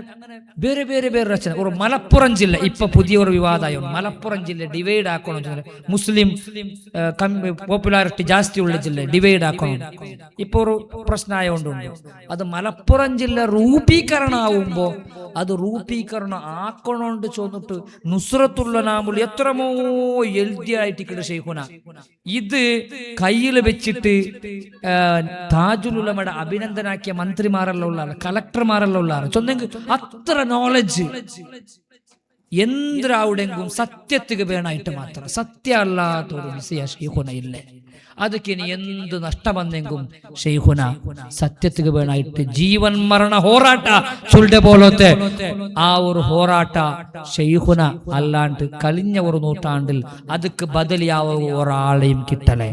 വേറെ വേറെ വേറെ റച്ചന. ഒരു മലപ്പുറം ജില്ല ഇപ്പൊ പുതിയൊരു വിവാദമായി, മലപ്പുറം ജില്ല ഡിവൈഡ് ആക്കണം, മുസ്ലിം പോപ്പുലാരിറ്റി ജാസ്തിയുള്ള ജില്ല ഡിവൈഡ് ആക്കണം. ഇപ്പൊ ഒരു പ്രശ്നമായോണ്ടുണ്ട്. അത് മലപ്പുറം ജില്ല രൂപീകരണം ആവുമ്പോ അത് രൂപീകരണം ആക്കണോണ്ട് ചോന്നിട്ട് നുസ്രത്തുള്ള നാമുൽ എത്രമോ എൽദിയായിട്ട് ഷെയ്ഖുന ഇത് കയ്യിൽ വെച്ചിട്ട് താജുൽ ഉലമയുടെ അഭിനന്ദനാക്കിയ മന്ത്രിമാരെല്ലാം ഉള്ളാണ്, കളക്ടർമാരെല്ലാം ഉള്ളാണ്. ചൊന്നെങ്കിൽ അത്ര നോളജ് എന്തിനാവുടെങ്കും സത്യത്തിക്ക് വേണായിട്ട് മാത്രം. സത്യ അല്ലാത്തൊരു വിഷയ ഷെയ്ഖുന ഇല്ലേ. ಅದಕ್ಕೆ ಇനി എന്ത് നഷ്ടബന്ധെങ്കും ഷെയ്ഖുന സത്യത്തിക്ക് വേണായിട്ട് ജീവൻ മരണ ಹೋರಾಟ ചൊല്ലുടെ പോലത്തെ ആ ഒരു ಹೋರಾಟ ഷെയ്ഖുന അല്ലാണ്ട് കഴിഞ്ഞ ഒരു നൂറ്റാണ്ടിൽ അതുക്ക് ബദലിയാവ ഒരാളെയും കിട്ടലേ.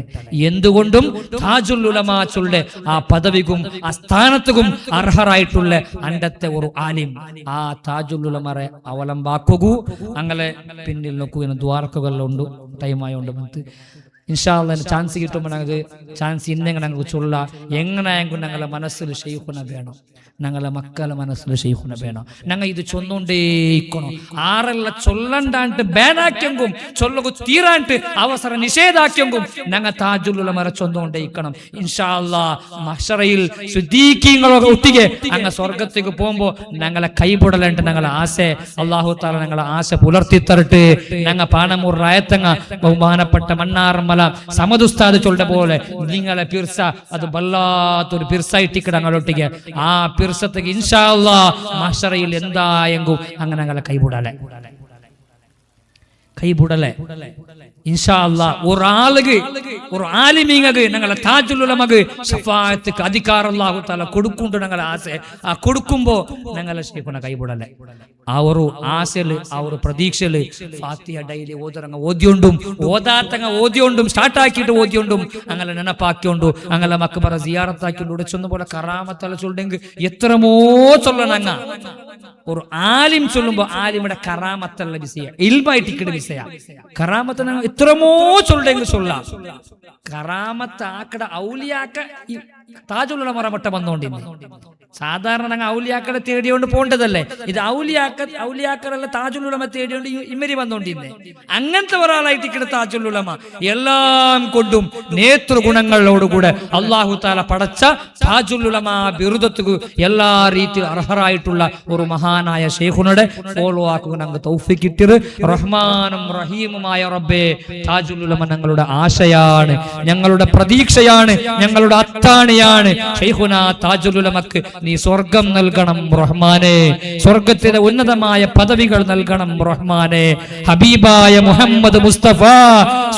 എന്തുകൊണ്ടും താജുൽ ഉലമ ചൊല്ലുടെ ആ പദവിക്കും ആ സ്ഥാനത്തും അർഹരായിട്ടുള്ള അണ്ടത്തെ ഒരു ആലിം ആ താജുൽ ഉലമറെ അവലംബാക്കുകൂ. അങ്ങനെ പിന്നിൽ നോക്കൂ ദ്വാരക്കുകളിലുണ്ട്, ടൈമായോണ്ട് ഇൻഷാ അല്ലാഹ് ചാൻസ് കിട്ടുമ്പോൾ ഞങ്ങൾക്ക് ചാൻസ് ഇന്നെങ്ങനെ ഞങ്ങൾക്ക് ചൊല്ല എങ്ങനെയെങ്കിലും ഞങ്ങളെ മനസ്സിൽ ഷെയ്ഖുന വേണം, ഞങ്ങളെ മക്കളെ മനസ്സിൽ ഷെയ്ഖുന വേണം. ഞങ്ങൾ ഇത് ചൊന്നുകൊണ്ടേക്കണം. ആറെല്ലാം ചൊല്ലണ്ടാണ്ട് ബാനാക്കെങ്കും ചൊല്ലുക തീരാണ്ട് അവസരം നിഷേധാക്കെങ്കും ഞങ്ങൾ താജുൽ ഉലമ ചൊന്നുകൊണ്ടേക്കണം. ഇൻഷാ അല്ലാഹ് മഹ്ശറയിൽ സിദ്ദീഖീങ്ങളൊക്കെ ഒട്ടിಗೆ അങ്ങ് സ്വർഗത്തേക്ക് പോകുമ്പോ ഞങ്ങളെ കൈപൊടലുണ്ട്. ഞങ്ങളെ ആശ അല്ലാഹു തആല ഞങ്ങളെ ആശ പുലർത്തി തരട്ടെ. ഞങ്ങൾ പാണമൂർ റായത്തങ്ങ ബഹുമാനപ്പെട്ട മണ്ണാറമ്മല സമദുസ്താദ് ചൊല്ലുന്ന പോലെ നിങ്ങളെ പിർസ അത് വല്ലാത്തൊരു പിർസായിട്ടിക്ക് ഞങ്ങളൊട്ടിಗೆ ആ പിർസത്തേക്ക് ഇൻഷാ അല്ലാഹ് മഹ്ശറയിൽ എന്തായെങ്കും അങ്ങനെ ഞങ്ങളെ കൈപൊടലെ ഇൻഷാ അല്ലാഹ്. ഒരു ആലിമീങ്ങക്ക് ഞങ്ങളെ താജുൽ ഉലമക്ക് ശഫാഅത്ത്ക്ക് അധികാരം അല്ലാഹു തആല കൊടുക്കുന്നുണ്ട്. ഞങ്ങളെ ആശ ആ കൊടുക്കുമ്പോ ഞങ്ങളെ ശൈഖുന കൈപൊടലെ ആ ഒരു ആശയില് ആ ഒരു പ്രതീക്ഷയില് ഫാത്തിഹ ഡൈലി ഓതിയൊണ്ടും ഓതാത്തങ്ങ ഓതിയൊണ്ടും സ്റ്റാർട്ടാക്കിയിട്ട് ഓതിയൊണ്ടും അങ്ങനെ നെനപ്പാക്കിയോണ്ടു അങ്ങനെ മക്ബറ സിയാറത്താക്കിയോണ്ട് ചൊന്ന പോലെ കറാമത്തല്ല ചൊല്ലെങ്കിൽ എത്രമോ ചൊല്ലണങ്ങ. ഒരു ആലിം ചൊല്ലുമ്പോ ആലിമിടെ കറാമത്തല്ല വിഷയ ഇൽമായിട്ടിക്കട വിഷയ കറാമത്ത് എത്രമോ ചൊല്ലെങ്കിൽ ചൊല്ലാം. കറാമത്ത് ആക്കട ഔലിയാക്ക താജുൽ ഉലമ മറമട്ട വന്നോണ്ടിരുന്നു. സാധാരണ ഞങ്ങൾ ഔലിയാക്കളെ തേടിയോണ്ട് പോണ്ടതല്ലേ, ഇത് ഔലിയാക്കളല്ല താജുൽ ഉലമ തേടിയോണ്ട് ഇമരി വന്നോണ്ടിരുന്നേ. അങ്ങനത്തെ ഒരാളായിട്ട് ഇക്കട താജുൽ ഉലമ എല്ലാം കൊണ്ടും നേതൃഗുണങ്ങളോടുകൂടെ അല്ലാഹു തആല പടച്ച താജുൽ ഉലമ ബിരുദത്തുക്ക് എല്ലാ രീതിയിൽ അർഹരായിട്ടുള്ള ഒരു മഹാനായ ശൈഖുനയുടെ ഫോളോ ആക്കുക ഞങ്ങൾക്ക് തൗഫീഖ് കിട്ടിയത്. റഹ്മാനും റഹീമുമായ റബ്ബേ, താജുൽ ഉലമ ഞങ്ങളുടെ ആശയാണ്, ഞങ്ങളുടെ പ്രതീക്ഷയാണ്, ഞങ്ങളുടെ അത്താണിയാണ്. ശൈഖുന താജുൽ ഉലമക്ക് നീ സ്വർഗം നൽകണം റഹ്മാനെ, സ്വർഗത്തിലെ ഉന്നതമായ പദവികൾ നൽകണം റഹ്മാനെ. ഹബീബായ മുഹമ്മദ് മുസ്തഫ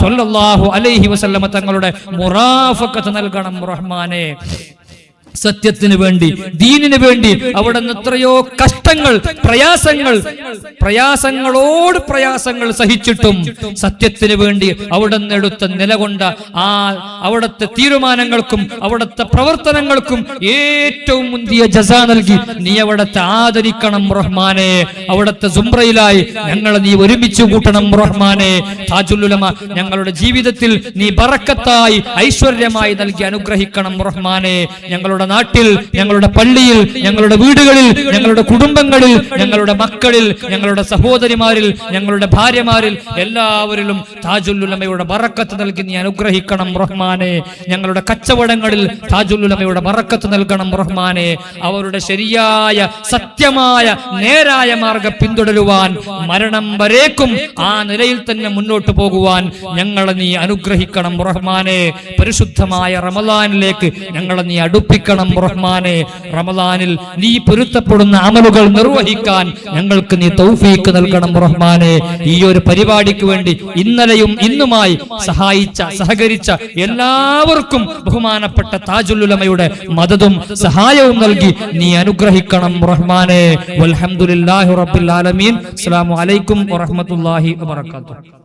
സ്വല്ലല്ലാഹു അലൈഹി വസല്ലമ തങ്ങളുടെ മുറാഫഖത്ത് നൽകണം റഹ്മാനെ. സത്യത്തിന് വേണ്ടി ദീനിന് വേണ്ടി അവിടെ നിന്ന് എത്രയോ കഷ്ടങ്ങൾ പ്രയാസങ്ങൾ സഹിച്ചിട്ടും സത്യത്തിന് വേണ്ടി അവിടെ നിന്ന് എടുത്ത നിലകൊണ്ട ആ അവിടുത്തെ തീരുമാനങ്ങൾക്കും അവിടുത്തെ പ്രവർത്തനങ്ങൾക്കും ഏറ്റവും മുന്തിയ ജസാ നൽകി നീ അവിടുത്തെ ആദരിക്കണം റഹ്മാനെ. അവിടുത്തെ സുംറയിലായി ഞങ്ങളെ നീ ഒരുമിച്ച് കൂട്ടണം റഹ്മാനെ. താജുൽ ഉലമ ഞങ്ങളുടെ ജീവിതത്തിൽ നീ ബറക്കത്തായി ഐശ്വര്യമായി നൽകി അനുഗ്രഹിക്കണം റഹ്മാനെ. ഞങ്ങളുടെ നാട്ടിൽ, ഞങ്ങളുടെ പള്ളിയിൽ, ഞങ്ങളുടെ വീടുകളിൽ, ഞങ്ങളുടെ കുടുംബങ്ങളിൽ, ഞങ്ങളുടെ മക്കളിൽ, ഞങ്ങളുടെ സഹോദരിമാരിൽ, ഞങ്ങളുടെ ഭാര്യമാരിൽ എല്ലാവരിലും താജുൽ ഉലമയുടെ ബറക്കത്ത് നൽകി നീ അനുഗ്രഹിക്കണം റഹ്മാനെ. ഞങ്ങളുടെ കച്ചവടങ്ങളിൽ താജുൽ ഉലമയുടെ ബറക്കത്ത് നൽകണം റഹ്മാനെ. അവരുടെ ശരിയായ സത്യമായ നേരായ മാർഗം പിന്തുടരുവാൻ മരണം വരേക്കും ആ നിലയിൽ തന്നെ മുന്നോട്ട് പോകുവാൻ ഞങ്ങളെ നീ അനുഗ്രഹിക്കണം റഹ്മാനെ. പരിശുദ്ധമായ റമളാനിലേക്ക് ഞങ്ങളെ നീ അടുപ്പിക്കണം റഹ്മാനെ. റമളാനിൽ നീ പൊരുത്തപ്പെടുന്ന അമലുകൾ നിർവഹിക്കാൻ ഞങ്ങൾക്ക് നീ തൗഫീഖ് നൽകണം റഹ്മാനെ. ഈ ഒരു പരിപാടിക്ക് വേണ്ടി ഇന്നലെയും ഇന്നുമായി സഹകരിച്ച എല്ലാവർക്കും ബഹുമാനപ്പെട്ട താജുൽ ഉലമയുടെ മദദും സഹായവും നൽകി നീ അനുഗ്രഹിക്കണം റഹ്മാനെ. വൽഹംദുലില്ലാഹി റബ്ബിൽ ആലമീൻ. അസ്സലാമു അലൈക്കും വറഹ്മത്തുള്ളാഹി വബറകാതുഹു.